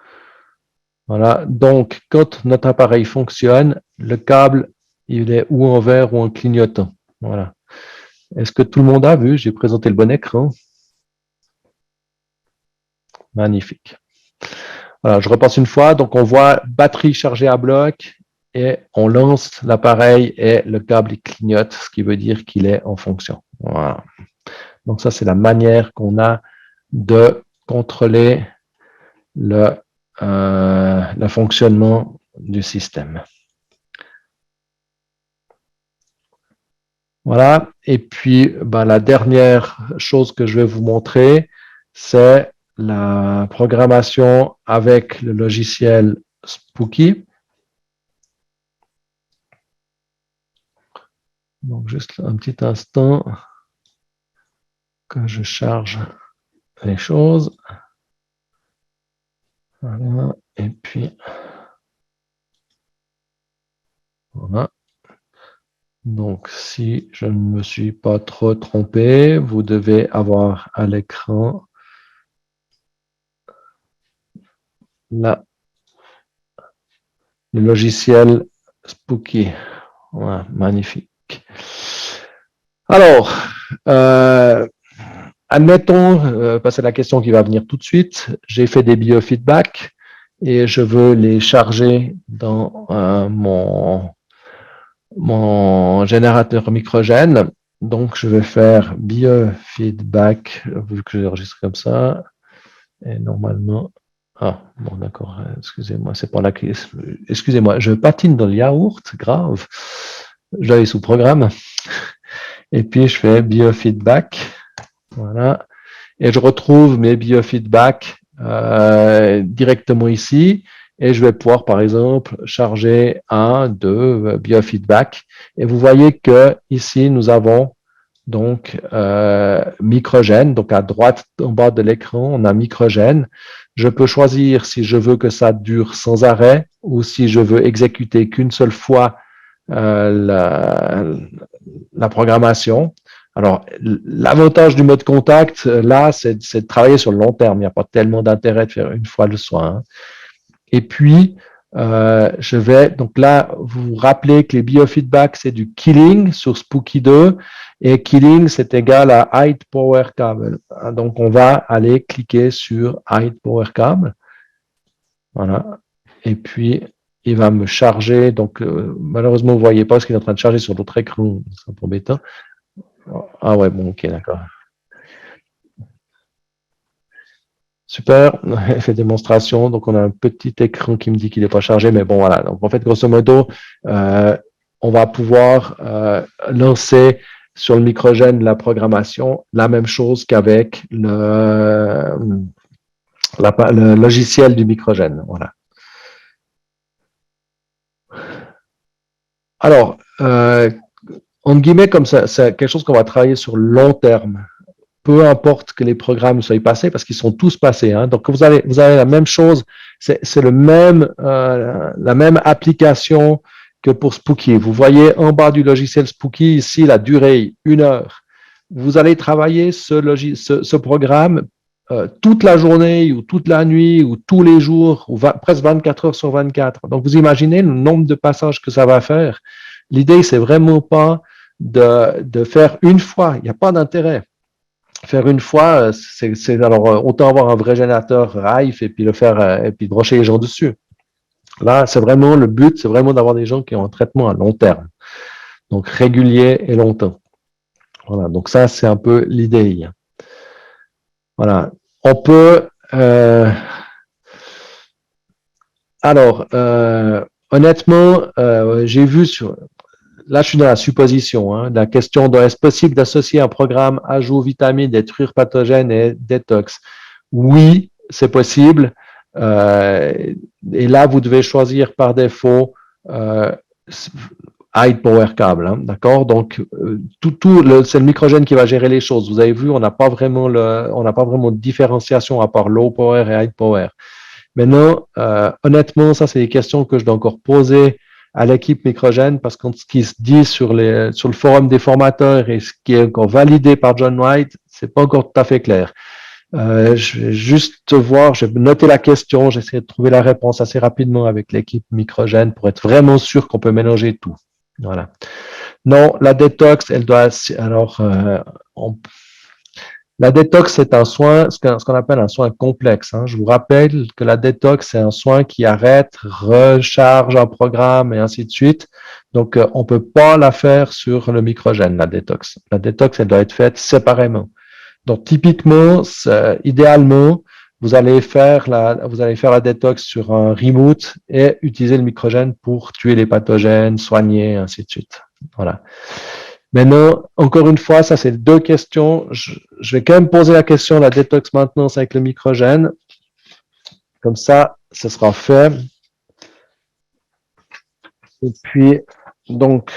Voilà. Donc, quand notre appareil fonctionne, le câble, il est ou en vert ou en clignotant. Voilà. Est-ce que tout le monde a vu? J'ai présenté le bon écran. Magnifique. Voilà, je repasse une fois. Donc, on voit batterie chargée à bloc et on lance l'appareil et le câble il clignote, ce qui veut dire qu'il est en fonction. Voilà. Donc, ça, c'est la manière qu'on a de contrôler le fonctionnement du système. Voilà. Et puis, la dernière chose que je vais vous montrer, c'est la programmation avec le logiciel Spooky. Donc, juste un petit instant que je charge les choses. Voilà. Et puis, voilà. Donc, si je ne me suis pas trop trompé, vous devez avoir à l'écran là le logiciel Spooky. Voilà, magnifique. Alors, admettons, parce que c'est la question qui va venir tout de suite, j'ai fait des biofeedbacks et je veux les charger dans mon générateur microgène. Donc, je vais faire biofeedback, vu que j'ai enregistré comme ça. Et normalement, bon, d'accord, excusez-moi, c'est pas là que, excusez-moi, je patine dans le yaourt, grave. J'avais sous programme. Et puis, je fais biofeedback. Voilà. Et je retrouve mes biofeedbacks directement ici. Et je vais pouvoir, par exemple, charger un, deux biofeedback. Et vous voyez que ici, nous avons donc microgène. Donc, à droite, en bas de l'écran, on a microgène. Je peux choisir si je veux que ça dure sans arrêt ou si je veux exécuter qu'une seule fois la programmation. Alors, l'avantage du mode contact, là, c'est de travailler sur le long terme. Il n'y a pas tellement d'intérêt de faire une fois le soin. Hein. Et puis, je vais, donc là, vous vous rappelez que les biofeedbacks, c'est du killing sur Spooky 2, et killing, c'est égal à height power cable. Donc, on va aller cliquer sur height power cable. Voilà. Et puis, il va me charger. Donc, malheureusement, vous ne voyez pas ce qu'il est en train de charger sur l'autre écran. C'est un peu embêtant. Ah ouais, bon, ok, d'accord. Super, fait démonstration. Donc, on a un petit écran qui me dit qu'il n'est pas chargé, mais bon, voilà. Donc, en fait, grosso modo, on va pouvoir lancer sur le microgène la programmation, la même chose qu'avec le logiciel du microgène. Voilà. Alors, en guillemets, comme ça, c'est quelque chose qu'on va travailler sur le long terme. Peu importe que les programmes soient passés, parce qu'ils sont tous passés. Hein. Donc, vous avez la même chose, c'est la même application que pour Spooky. Vous voyez en bas du logiciel Spooky, ici, la durée, 1 heure. Vous allez travailler ce programme toute la journée ou toute la nuit ou tous les jours ou presque 24 heures sur 24. Donc, vous imaginez le nombre de passages que ça va faire. L'idée, c'est vraiment pas de faire une fois. Il n'y a pas d'intérêt. Faire une fois, c'est alors autant avoir un vrai générateur Rife et puis le faire et puis brocher les gens dessus. Là, c'est vraiment le but, c'est vraiment d'avoir des gens qui ont un traitement à long terme, donc régulier et longtemps. Voilà, donc ça, c'est un peu l'idée. Voilà, on peut. Alors, honnêtement, j'ai vu sur. Là, je suis dans la supposition. Hein, la question de est-ce possible d'associer un programme ajout vitamines, détruire pathogènes et détox? Oui, c'est possible. Et là, vous devez choisir par défaut high power cable, hein, d'accord? Donc, c'est le microgène qui va gérer les choses. Vous avez vu, on n'a pas vraiment de différenciation à part low power et high power. Maintenant, honnêtement, ça, c'est des questions que je dois encore poser à l'équipe microgène parce que ce qui se dit sur le forum des formateurs et ce qui est encore validé par John White, c'est pas encore tout à fait clair. Je vais juste voir, je vais noter la question, j'essaie de trouver la réponse assez rapidement avec l'équipe microgène pour être vraiment sûr qu'on peut mélanger tout. Voilà. Non, la détox, elle doit. Alors, la détox, c'est un soin, ce qu'on appelle un soin complexe. Hein. Je vous rappelle que la détox, c'est un soin qui arrête, recharge un programme et ainsi de suite. Donc, on ne peut pas la faire sur le microgène, la détox. La détox, elle doit être faite séparément. Donc, typiquement, idéalement, vous allez faire la détox sur un remote et utiliser le microgène pour tuer les pathogènes, soigner, ainsi de suite. Voilà. Maintenant, encore une fois, ça c'est deux questions. Je vais quand même poser la question de la détox maintenance avec le microgène. Comme ça, ce sera fait. Et puis, donc,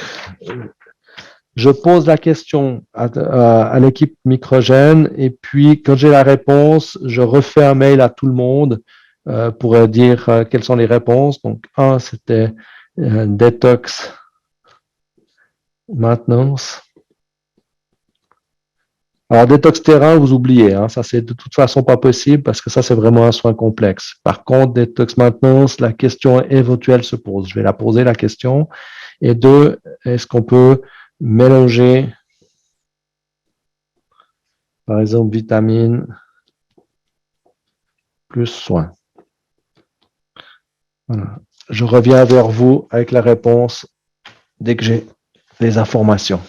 je pose la question à l'équipe microgène et puis quand j'ai la réponse, je refais un mail à tout le monde pour dire quelles sont les réponses. Donc, c'était détox maintenance. Alors, détox terrain, vous oubliez, hein, ça c'est de toute façon pas possible parce que ça c'est vraiment un soin complexe. Par contre, détox maintenance, la question éventuelle se pose. Je vais la poser la question. Et deux, est-ce qu'on peut mélanger, par exemple, vitamine plus soin? Voilà. Je reviens vers vous avec la réponse dès que j'ai les informations.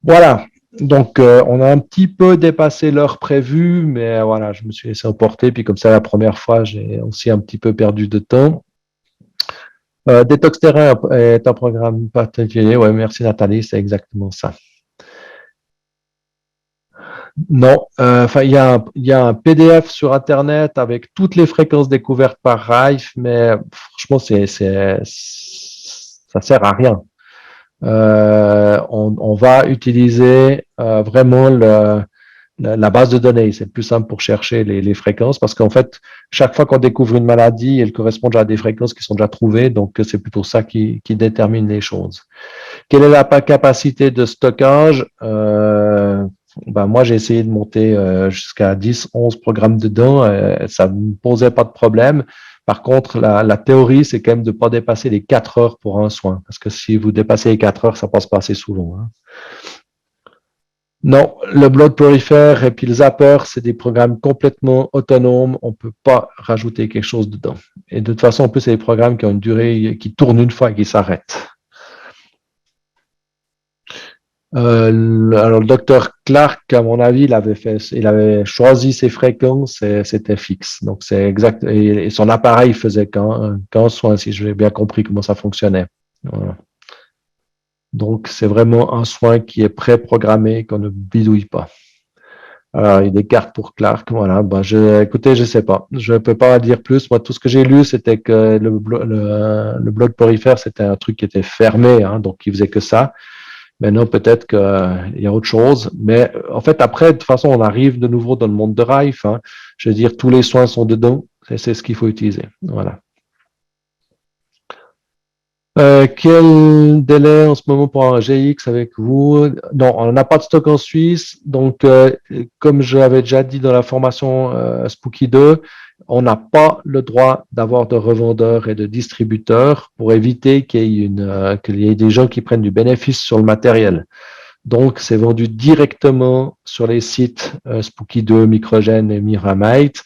Voilà. Donc, on a un petit peu dépassé l'heure prévue, mais voilà, je me suis laissé emporter. Puis comme ça, la première fois, j'ai aussi un petit peu perdu de temps. Détox Terrain est un programme particulier. Ouais, merci Nathalie, c'est exactement ça. Non, il y a un PDF sur Internet avec toutes les fréquences découvertes par Rife, mais franchement, ça sert à rien. On va utiliser vraiment la base de données. C'est le plus simple pour chercher les fréquences parce qu'en fait, chaque fois qu'on découvre une maladie, elle correspond déjà à des fréquences qui sont déjà trouvées. Donc, c'est plutôt ça qui détermine les choses. Quelle est la capacité de stockage? Moi, j'ai essayé de monter jusqu'à 10, 11 programmes dedans. Ça ne me posait pas de problème. Par contre, la théorie, c'est quand même de ne pas dépasser les 4 heures pour un soin. Parce que si vous dépassez les 4 heures, ça passe pas assez souvent. Hein. Non, le Blood Purifier et puis le Zapper, c'est des programmes complètement autonomes. On ne peut pas rajouter quelque chose dedans. Et de toute façon, en plus, c'est des programmes qui ont une durée, qui tournent une fois et qui s'arrêtent. Alors, le docteur Clark, à mon avis, il avait choisi ses fréquences et c'était fixe. Donc, c'est exact. Et son appareil faisait qu'un soin, si j'ai bien compris comment ça fonctionnait. Voilà. Donc, c'est vraiment un soin qui est préprogrammé, qu'on ne bidouille pas. Alors, il y a des cartes pour Clark. Voilà. Écoutez, je sais pas. Je ne peux pas dire plus. Moi, tout ce que j'ai lu, c'était que le blog Porifère, c'était un truc qui était fermé, hein, donc il faisait que ça. Maintenant, peut-être qu'il y a autre chose. Mais en fait, après, de toute façon, on arrive de nouveau dans le monde de Rife, hein. Je veux dire, tous les soins sont dedans. Et c'est ce qu'il faut utiliser. Voilà. Quel délai en ce moment pour un GX avec vous? Non, on n'a pas de stock en Suisse. Donc, comme j'avais déjà dit dans la formation Spooky 2, on n'a pas le droit d'avoir de revendeurs et de distributeurs pour éviter qu'il y ait des gens qui prennent du bénéfice sur le matériel. Donc, c'est vendu directement sur les sites Spooky 2, Microgène et Miramite.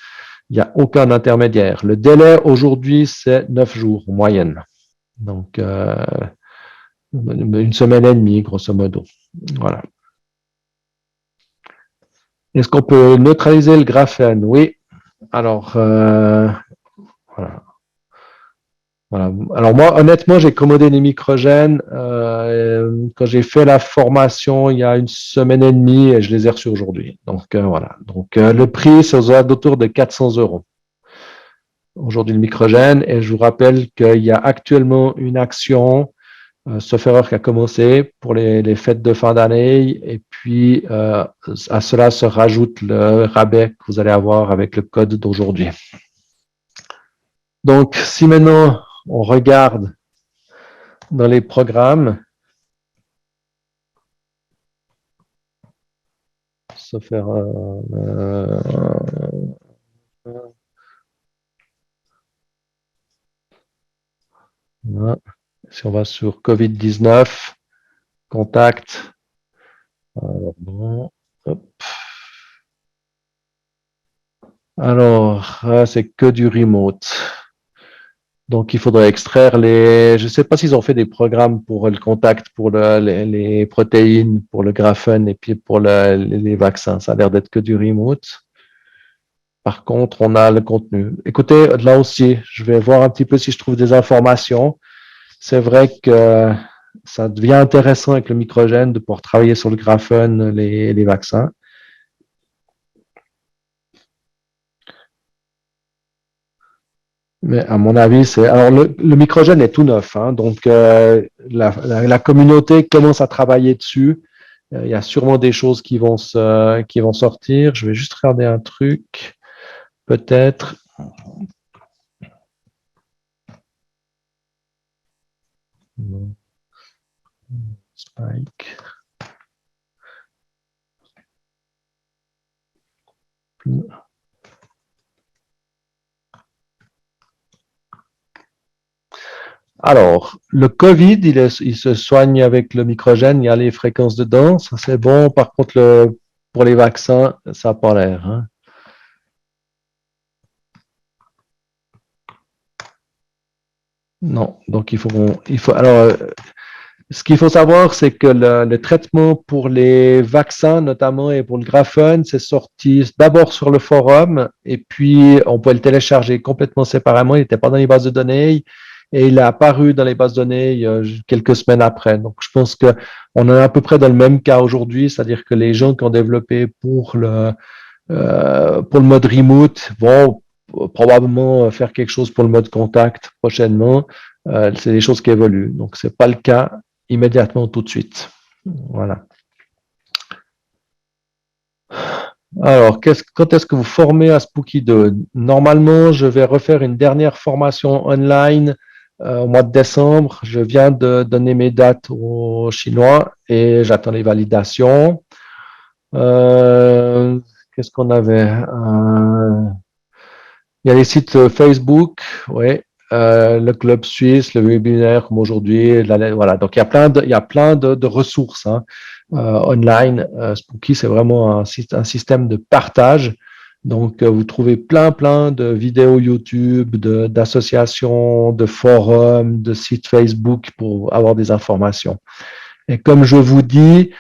Il n'y a aucun intermédiaire. Le délai aujourd'hui, c'est 9 jours en moyenne. Donc, une semaine et demie, grosso modo. Voilà. Est-ce qu'on peut neutraliser le graphène? Oui. Alors, voilà. Voilà. Alors moi, honnêtement, j'ai commandé des microgènes quand j'ai fait la formation il y a une semaine et demie et je les ai reçus aujourd'hui. Donc voilà. Donc le prix, c'est aux alentours de 400 € aujourd'hui le microgène. Et je vous rappelle qu'il y a actuellement une action, sauf erreur, qui a commencé pour les fêtes de fin d'année. Et puis à cela se rajoute le rabais que vous allez avoir avec le code d'aujourd'hui. Donc si maintenant on regarde dans les programmes, se faire si on va sur Covid-19, contact, alors bon, hop. Alors, c'est que du remote. Donc, il faudrait extraire je ne sais pas s'ils ont fait des programmes pour le contact, pour les protéines, pour le graphène et puis pour les vaccins. Ça a l'air d'être que du remote. Par contre, on a le contenu. Écoutez, là aussi, je vais voir un petit peu si je trouve des informations. C'est vrai que ça devient intéressant avec le microgène de pouvoir travailler sur le graphène, les vaccins. Mais à mon avis, alors le microgène est tout neuf, hein, donc la communauté commence à travailler dessus. Il y a sûrement des choses qui vont sortir. Je vais juste regarder un truc, peut-être. Spike. Alors, le COVID, il se soigne avec le microgène, il y a les fréquences dedans, ça c'est bon. Par contre, pour les vaccins, ça n'a pas l'air, hein. Non, donc alors, ce qu'il faut savoir, c'est que le traitement pour les vaccins, notamment, et pour le graphène, c'est sorti d'abord sur le forum, et puis on peut le télécharger complètement séparément. Il n'était pas dans les bases de données, et il est apparu dans les bases de données quelques semaines après. Donc, je pense que on est à peu près dans le même cas aujourd'hui, c'est-à-dire que les gens qui ont développé pour le mode remote vont probablement faire quelque chose pour le mode contact prochainement. C'est des choses qui évoluent. Donc, c'est pas le cas immédiatement tout de suite. Voilà. Alors, quand est-ce que vous formez à Spooky 2? Normalement, je vais refaire une dernière formation online au mois de décembre. Je viens de donner mes dates aux Chinois et j'attends les validations. Qu'est-ce qu'on avait? Il y a les sites Facebook, oui, le club suisse, le webinaire comme aujourd'hui, voilà. Donc il y a plein de ressources, hein, online. Spooky, c'est vraiment un système de partage. Donc vous trouvez plein de vidéos YouTube, d'associations, de forums, de sites Facebook pour avoir des informations. Et comme je vous dis,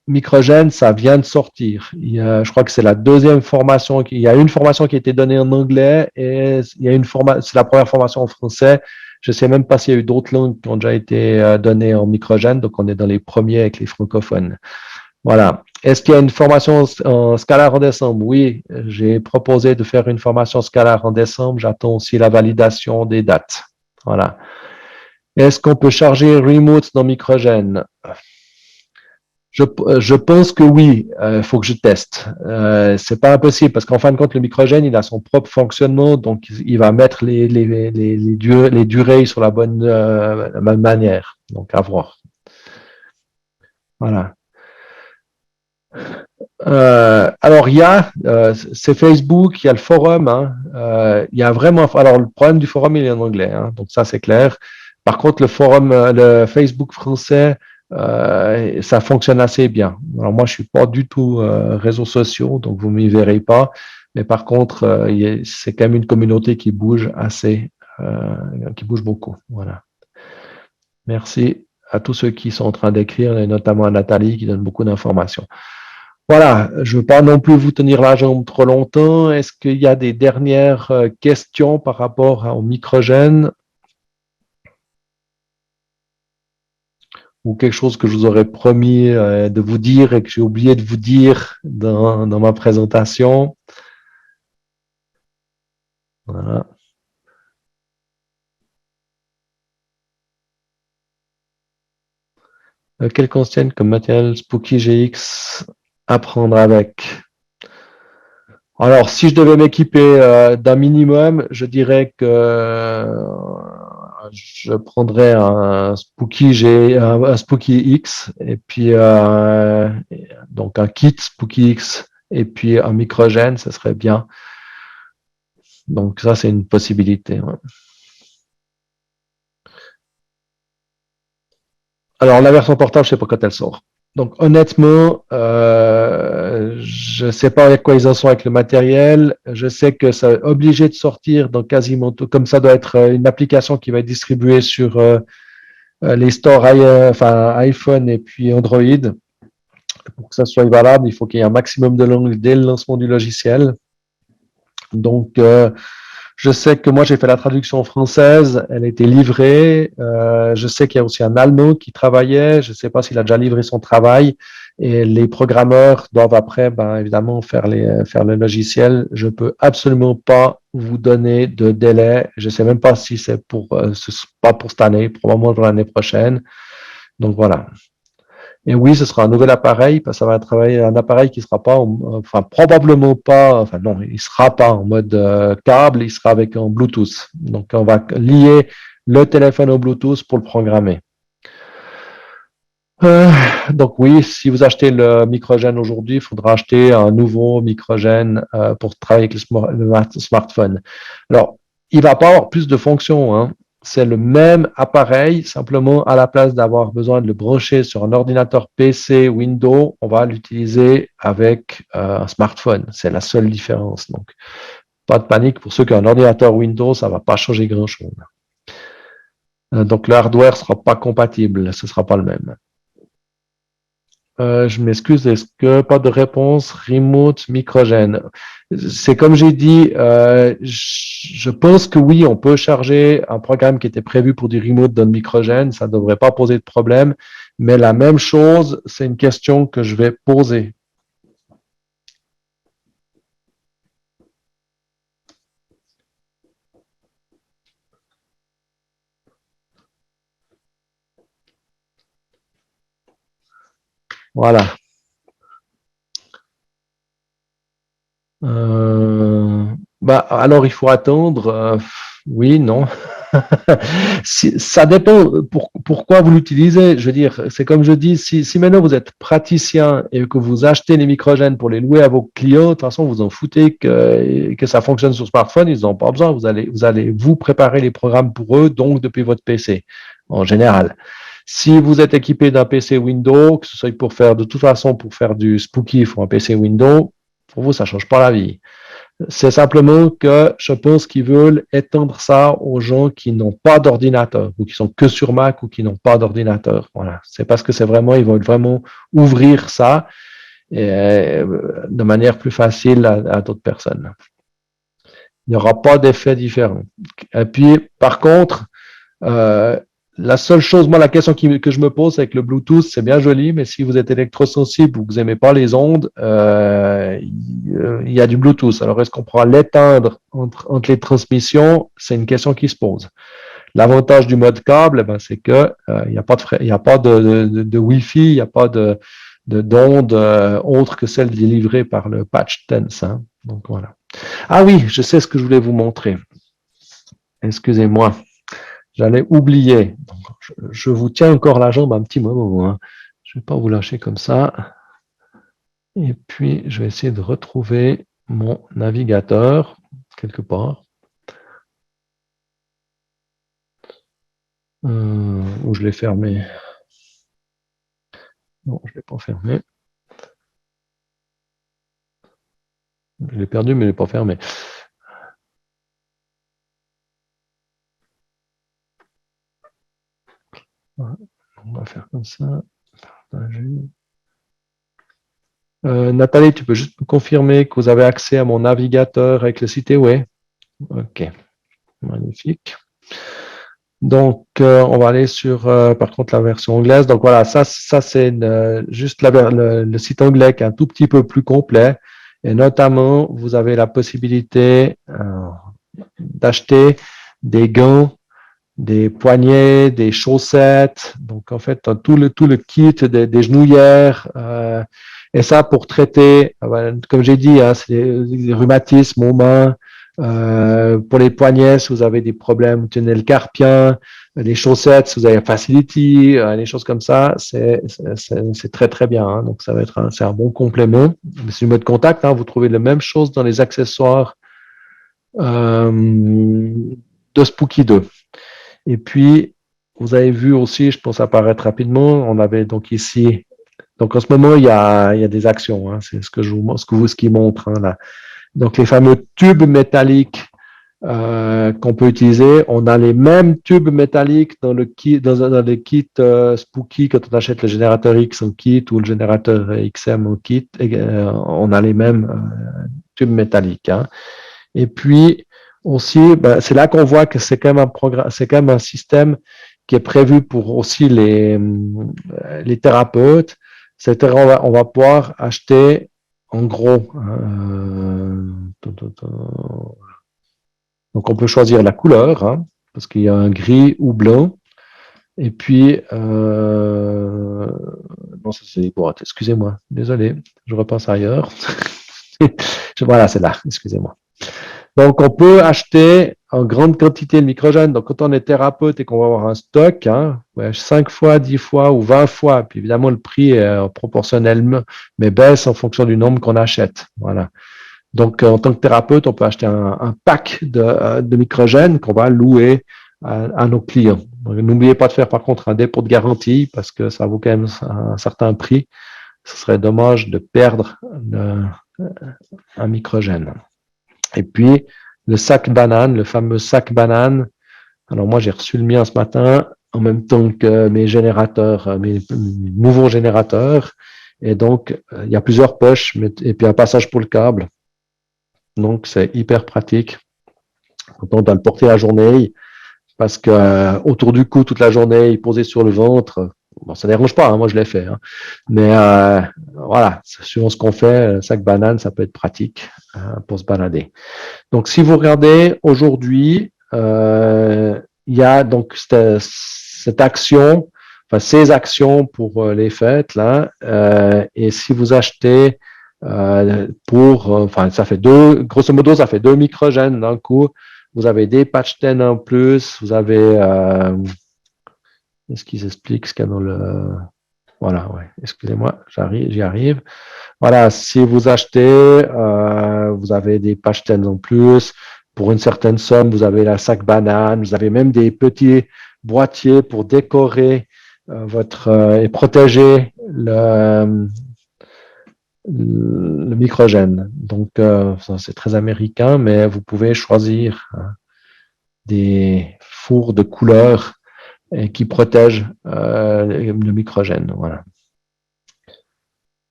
Microgène, ça vient de sortir. Je crois que c'est la deuxième formation. Il y a une formation qui a été donnée en anglais et il y a c'est la première formation en français. Je ne sais même pas s'il y a eu d'autres langues qui ont déjà été données en microgène, donc on est dans les premiers avec les francophones. Voilà. Est-ce qu'il y a une formation en scalaire en décembre? Oui, j'ai proposé de faire une formation scalaire en décembre. J'attends aussi la validation des dates. Voilà. Est-ce qu'on peut charger remote dans microgène? Je pense que oui, il faut que je teste. C'est pas impossible parce qu'en fin de compte, le microgène, il a son propre fonctionnement, donc il va mettre les durées sur la bonne manière. Donc à voir. Voilà. Alors il y a, c'est Facebook, il y a le forum. Hein, il y a vraiment. Alors le problème du forum, il est en anglais, hein, donc ça c'est clair. Par contre, le forum, le Facebook français. Ça fonctionne assez bien. Alors moi, je suis pas du tout réseaux sociaux, donc vous m'y verrez pas. Mais par contre, c'est quand même une communauté qui bouge assez, qui bouge beaucoup. Voilà. Merci à tous ceux qui sont en train d'écrire, et notamment à Nathalie qui donne beaucoup d'informations. Voilà, je ne veux pas non plus vous tenir la jambe trop longtemps. Est-ce qu'il y a des dernières questions par rapport au microgène? Ou quelque chose que je vous aurais promis de vous dire et que j'ai oublié de vous dire dans ma présentation. Voilà. Quel contiennent comme matériel Spooky GX à prendre avec? Alors, si je devais m'équiper d'un minimum, je dirais que je prendrais un Spooky X et puis donc un kit Spooky X et puis un microgène, ça serait bien. Donc ça, c'est une possibilité. Ouais. Alors la version portable, je sais pas quand elle sort. Donc honnêtement, je sais pas avec quoi ils en sont avec le matériel. Je sais que c'est obligé de sortir dans quasiment tout. Comme ça doit être une application qui va être distribuée sur les stores enfin, iPhone et puis Android. Pour que ça soit valable, il faut qu'il y ait un maximum de langues dès le lancement du logiciel. Donc je sais que moi, j'ai fait la traduction française, elle a été livrée. Je sais qu'il y a aussi un Allemand qui travaillait. Je ne sais pas s'il a déjà livré son travail. Et les programmeurs doivent après, ben, évidemment, faire le logiciel. Je peux absolument pas vous donner de délai. Je ne sais même pas si c'est pas pour cette année, probablement pour l'année prochaine. Donc voilà. Et oui, ce sera un nouvel appareil, parce que ça va travailler un appareil qui sera pas, enfin probablement pas, enfin non, il sera pas en mode câble, il sera avec un Bluetooth. Donc on va lier le téléphone au Bluetooth pour le programmer. Donc oui, si vous achetez le microgène aujourd'hui, il faudra acheter un nouveau microgène pour travailler avec le smartphone. Alors, il va pas avoir plus de fonctions, hein. C'est le même appareil, simplement à la place d'avoir besoin de le brancher sur un ordinateur PC Windows, on va l'utiliser avec un smartphone. C'est la seule différence. Donc, pas de panique pour ceux qui ont un ordinateur Windows, ça va pas changer grand-chose. Donc, le hardware sera pas compatible, ce sera pas le même. Je m'excuse, est-ce que pas de réponse remote microgène? C'est comme j'ai dit, je pense que oui, on peut charger un programme qui était prévu pour du remote dans le microgène, ça ne devrait pas poser de problème, mais la même chose, c'est une question que je vais poser. Voilà. Bah, alors, il faut attendre. Oui, non. Ça dépend pourquoi vous l'utilisez. Je veux dire, c'est comme je dis, si maintenant vous êtes praticien et que vous achetez les microgènes pour les louer à vos clients, de toute façon, vous en foutez que ça fonctionne sur smartphone, ils n'ont pas besoin. Vous allez vous préparer les programmes pour eux, donc depuis votre PC, en général. Si vous êtes équipé d'un PC Windows, que ce soit pour faire, de toute façon, pour faire du spooky, il faut un PC Windows, pour vous, ça ne change pas la vie. C'est simplement que je pense qu'ils veulent étendre ça aux gens qui n'ont pas d'ordinateur ou qui sont que sur Mac ou qui n'ont pas d'ordinateur. Voilà. C'est parce que c'est vraiment, ils veulent vraiment ouvrir ça de manière plus facile à d'autres personnes. Il n'y aura pas d'effet différent. Et puis, par contre, la seule chose, moi, la question que je me pose avec le Bluetooth, c'est bien joli, mais si vous êtes électrosensible ou que vous n'aimez pas les ondes, il y a du Bluetooth. Alors, est-ce qu'on pourra l'éteindre entre les transmissions? C'est une question qui se pose. L'avantage du mode câble, eh ben, c'est que il n'y a pas il y a pas de Wi-Fi, il n'y a pas d'ondes autres que celles délivrées par le patch Tense. Hein. Donc voilà. Ah oui, je sais ce que je voulais vous montrer. Excusez-moi. J'allais oublier. Donc, je vous tiens encore la jambe un petit moment. Hein. Je ne vais pas vous lâcher comme ça. Et puis, je vais essayer de retrouver mon navigateur quelque part. Où je l'ai fermé. Non, je ne l'ai pas fermé. Je l'ai perdu, mais je ne l'ai pas fermé. Voilà. On va faire comme ça. Nathalie, tu peux juste me confirmer que vous avez accès à mon navigateur avec le site web? Ok, magnifique. Donc, on va aller sur, par contre, la version anglaise. Donc, voilà, ça c'est juste le site anglais qui est un tout petit peu plus complet. Et notamment, vous avez la possibilité d'acheter des gants, des poignets, des chaussettes. Donc, en fait, tout le kit des genouillères. Et ça, pour traiter, comme j'ai dit, hein, c'est des rhumatismes aux mains. Pour les poignets, si vous avez des problèmes, tenez le carpien, les chaussettes, si vous avez un facility, les choses comme ça, c'est très très bien. Hein. Donc ça va être c'est un bon complément. C'est du mode contact. Hein. Vous trouvez la même chose dans les accessoires de Spooky 2. Et puis vous avez vu aussi, je pense apparaître rapidement, on avait donc ici. Donc en ce moment il y a des actions. Hein. C'est ce que je vous montre, ce qui montre hein, là. Donc les fameux tubes métalliques qu'on peut utiliser. On a les mêmes tubes métalliques dans le kit, dans les kits Spooky quand on achète le générateur X en kit ou le générateur XM en kit. On a les mêmes tubes métalliques. Hein. Et puis aussi, c'est là qu'on voit que c'est quand même c'est quand même un système qui est prévu pour aussi les thérapeutes. C'est-à-dire on va pouvoir acheter en gros. Donc, on peut choisir la couleur, hein, parce qu'il y a un gris ou blanc. Et puis, non, ça c'est les boîtes. Excusez-moi, désolé, je repasse ailleurs. Voilà, c'est là, excusez-moi. Donc, on peut acheter en grande quantité de microgènes. Donc, quand on est thérapeute et qu'on va avoir un stock, hein, 5 fois, 10 fois ou 20 fois, puis évidemment, le prix est proportionnellement, mais baisse en fonction du nombre qu'on achète. Voilà. Donc, en tant que thérapeute, on peut acheter un pack de microgènes qu'on va louer à nos clients. N'oubliez pas de faire par contre un dépôt de garantie parce que ça vaut quand même un certain prix. Ce serait dommage de perdre un microgène. Et puis, le sac banane, le fameux sac banane. Alors moi, j'ai reçu le mien ce matin en même temps que mes générateurs, mes nouveaux générateurs. Et donc, il y a plusieurs poches et puis un passage pour le câble. Donc, c'est hyper pratique. Quand on doit le porter la journée, parce que autour du cou toute la journée, posé sur le ventre, bon, ça ne dérange pas, hein, moi je l'ai fait. Hein. Mais voilà, suivant ce qu'on fait, sac banane, ça peut être pratique pour se balader. Donc, si vous regardez aujourd'hui, il y a donc cette action, enfin ces actions pour les fêtes là, et si vous achetez enfin, ça fait grosso modo, ça fait 2 microgènes d'un coup. Vous avez des patch 10 en plus. Vous avez, est-ce qu'ils expliquent ce qu'il y a dans le, voilà, ouais. Excusez-moi, j'y arrive. Voilà, si vous achetez, vous avez des patch 10 en plus. Pour une certaine somme, vous avez la sac banane. Vous avez même des petits boîtiers pour décorer et protéger le microgène. Donc, c'est très américain, mais vous pouvez choisir des fours de couleur qui protègent le microgène. Voilà.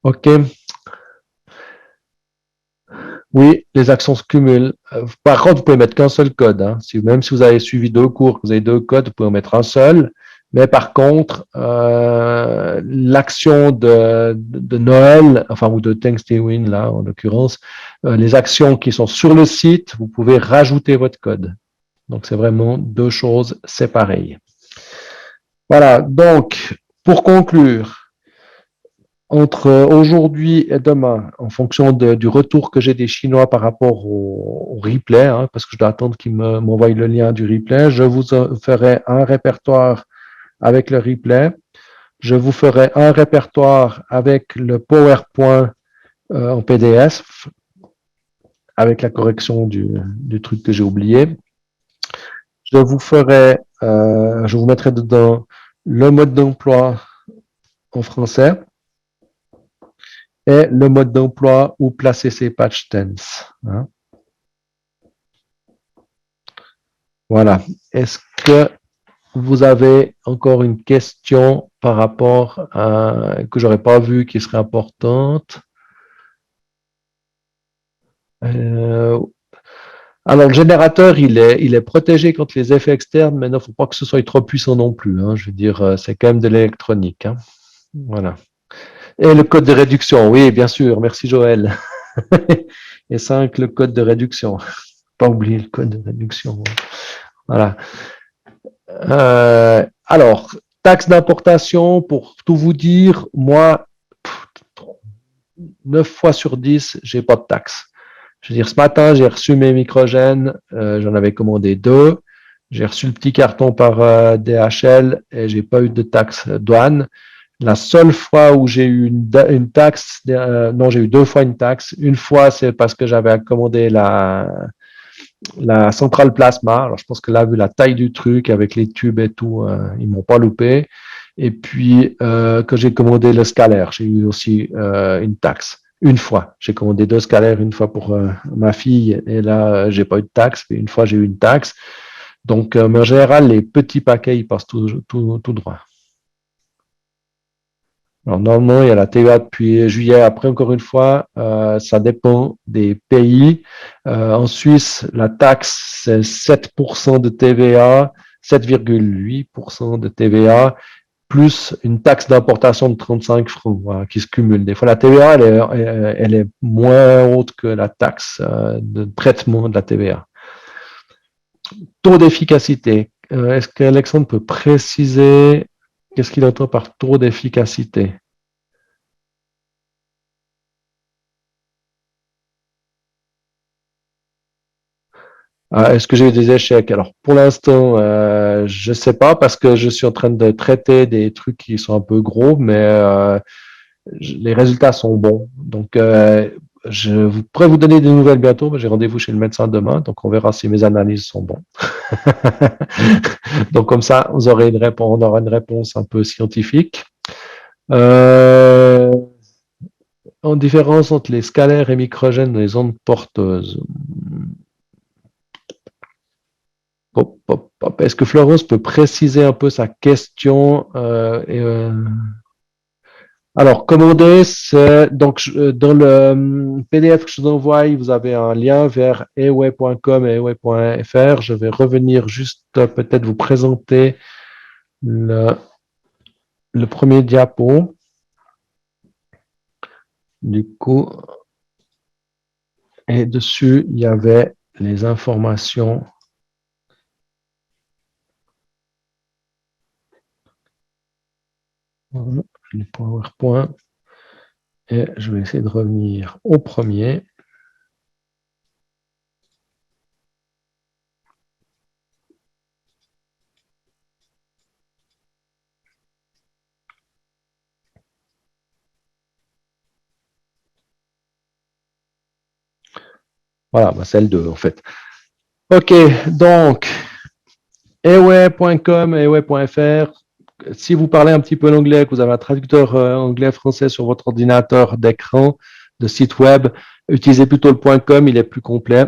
OK. Oui, les actions se cumulent. Par contre, vous pouvez mettre qu'un seul code. Hein. Même si vous avez suivi 2 cours, que vous avez 2 codes, vous pouvez en mettre un seul. Mais par contre, l'action de Noël, enfin, ou de Thanksgiving, là, en l'occurrence, les actions qui sont sur le site, vous pouvez rajouter votre code. Donc, c'est vraiment 2 choses séparées. Voilà. Donc, pour conclure, entre aujourd'hui et demain, en fonction du retour que j'ai des Chinois par rapport au replay, hein, parce que je dois attendre qu'ils m'envoient le lien du replay, je vous ferai un répertoire avec le replay. Je vous ferai un répertoire avec le PowerPoint en PDF, avec la correction du truc que j'ai oublié. Je vous mettrai dedans le mode d'emploi en français et le mode d'emploi où placer ces patch tense. Hein. Voilà. Est-ce que vous avez encore une question par rapport à que j'aurais pas vu qui serait importante? Alors, le générateur, il est protégé contre les effets externes, mais il ne faut pas que ce soit trop puissant non plus. Hein. Je veux dire, c'est quand même de l'électronique. Hein. Voilà. Et le code de réduction, oui, bien sûr. Merci Joël. Et 5, le code de réduction. Pas oublier le code de réduction. Voilà. Alors, taxe d'importation, pour tout vous dire, moi, 9 fois sur 10, j'ai pas de taxe. Je veux dire, ce matin, j'ai reçu mes microgènes, j'en avais commandé 2. J'ai reçu le petit carton par DHL et j'ai pas eu de taxe douane. La seule fois où j'ai eu une taxe, non, j'ai eu 2 fois une taxe. Une fois, c'est parce que j'avais commandé la centrale plasma. Alors, je pense que là, vu la taille du truc, avec les tubes et tout, ils m'ont pas loupé. Et puis, que j'ai commandé le scalaire, j'ai eu aussi une taxe. Une fois, j'ai commandé 2 scalaires, une fois pour ma fille, et là, j'ai pas eu de taxe, mais une fois, j'ai eu une taxe. Donc, mais en général, les petits paquets, ils passent tout droit. Alors, normalement, il y a la TVA depuis juillet. Après, encore une fois, ça dépend des pays. En Suisse, la taxe, c'est 7% de TVA, 7,8% de TVA, plus une taxe d'importation de 35 francs, voilà, qui se cumule. Des fois, la TVA, elle est moins haute que la taxe de traitement de la TVA. Taux d'efficacité. Est-ce qu'Alexandre peut préciser qu'est-ce qu'il entend par taux d'efficacité? Est-ce que j'ai eu des échecs? Alors, pour l'instant, je ne sais pas parce que je suis en train de traiter des trucs qui sont un peu gros, mais les résultats sont bons. Donc, je pourrais vous donner des nouvelles bientôt. J'ai rendez-vous chez le médecin demain, donc on verra si mes analyses sont bonnes. Donc, comme ça, on aura une réponse un peu scientifique. En différence entre les scalaires et microgènes dans les ondes porteuses. Est-ce que Florence peut préciser un peu sa question Alors, commander, c'est donc dans le PDF que je vous envoie, vous avez un lien vers eway.com et eway.fr. Je vais revenir juste peut-être vous présenter le premier diapo. Du coup, et dessus, il y avait les informations. Voilà, le PowerPoint. Et je vais essayer de revenir au premier. Voilà, c'est le 2 en fait. OK, donc, eway.com, eway.fr. Si vous parlez un petit peu l'anglais, que vous avez un traducteur anglais-français sur votre ordinateur d'écran, de site web, utilisez plutôt le .com, il est plus complet.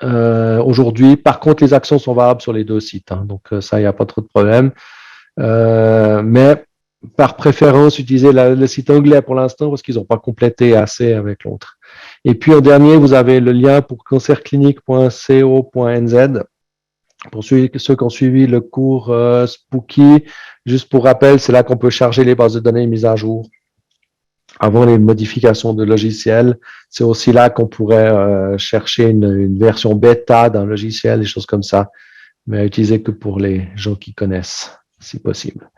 Aujourd'hui, par contre, les actions sont valables sur les deux sites, hein, donc ça, il n'y a pas trop de problème. Mais par préférence, utilisez le site anglais pour l'instant parce qu'ils n'ont pas complété assez avec l'autre. Et puis en dernier, vous avez le lien pour cancerclinique.co.nz. Pour ceux qui ont suivi le cours Spooky, juste pour rappel, c'est là qu'on peut charger les bases de données mises à jour avant les modifications de logiciels. C'est aussi là qu'on pourrait chercher une version bêta d'un logiciel, des choses comme ça, mais à utiliser que pour les gens qui connaissent, si possible.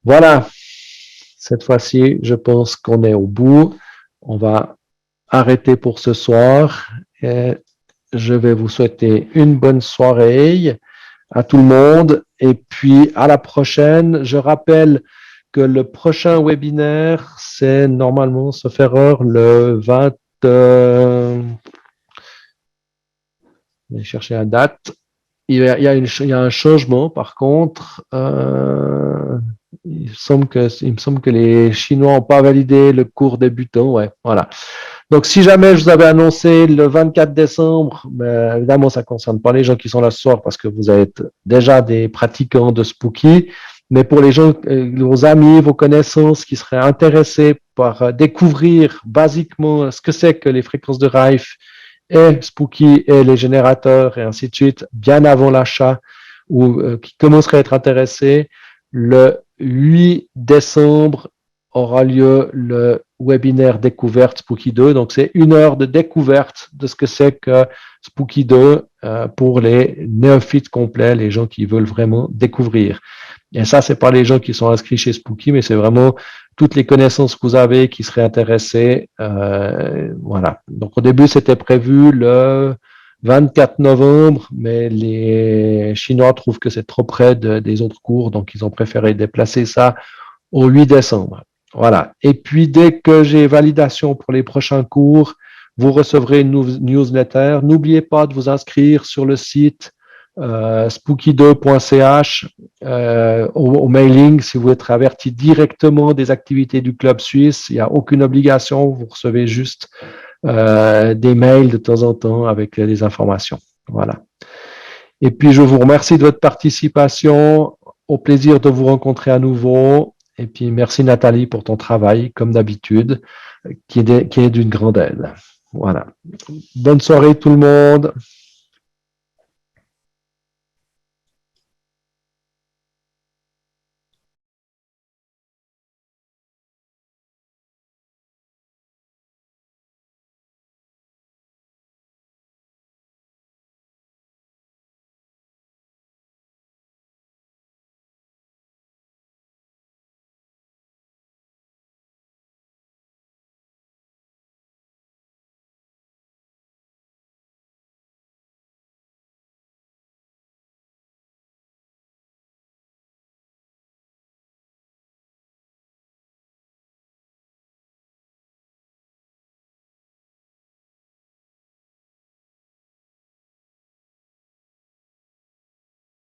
Voilà, cette fois-ci, je pense qu'on est au bout. On va arrêter pour ce soir et je vais vous souhaiter une bonne soirée à tout le monde et puis à la prochaine. Je rappelle que le prochain webinaire, c'est normalement, sauf erreur, le 20... je vais chercher la date. Il y a un changement, par contre. Il me semble que les Chinois n'ont pas validé le cours débutant. Ouais, voilà. Donc, si jamais je vous avais annoncé le 24 décembre, ben, évidemment, ça ne concerne pas les gens qui sont là ce soir parce que vous êtes déjà des pratiquants de Spooky. Mais pour les gens, vos amis, vos connaissances qui seraient intéressés par découvrir basiquement ce que c'est que les fréquences de Rife et Spooky et les générateurs et ainsi de suite, bien avant l'achat, ou qui commenceraient à être intéressés, le 8 décembre aura lieu le webinaire découverte Spooky 2. Donc, c'est 1 heure de découverte de ce que c'est que Spooky 2 pour les néophytes complets, les gens qui veulent vraiment découvrir. Et ça, c'est pas les gens qui sont inscrits chez Spooky, mais c'est vraiment toutes les connaissances que vous avez qui seraient intéressées. Voilà. Donc, au début, c'était prévu le 24 novembre, mais les Chinois trouvent que c'est trop près des autres cours, donc ils ont préféré déplacer ça au 8 décembre. Voilà. Et puis, dès que j'ai validation pour les prochains cours, vous recevrez une newsletter. N'oubliez pas de vous inscrire sur le site spooky2.ch au mailing si vous voulez être averti directement des activités du club suisse. Il n'y a aucune obligation, vous recevez juste des mails de temps en temps avec des informations. Voilà. Et puis, je vous remercie de votre participation. Au plaisir de vous rencontrer à nouveau. Et puis, merci Nathalie pour ton travail, comme d'habitude, qui est d'une grande aide. Voilà. Bonne soirée tout le monde.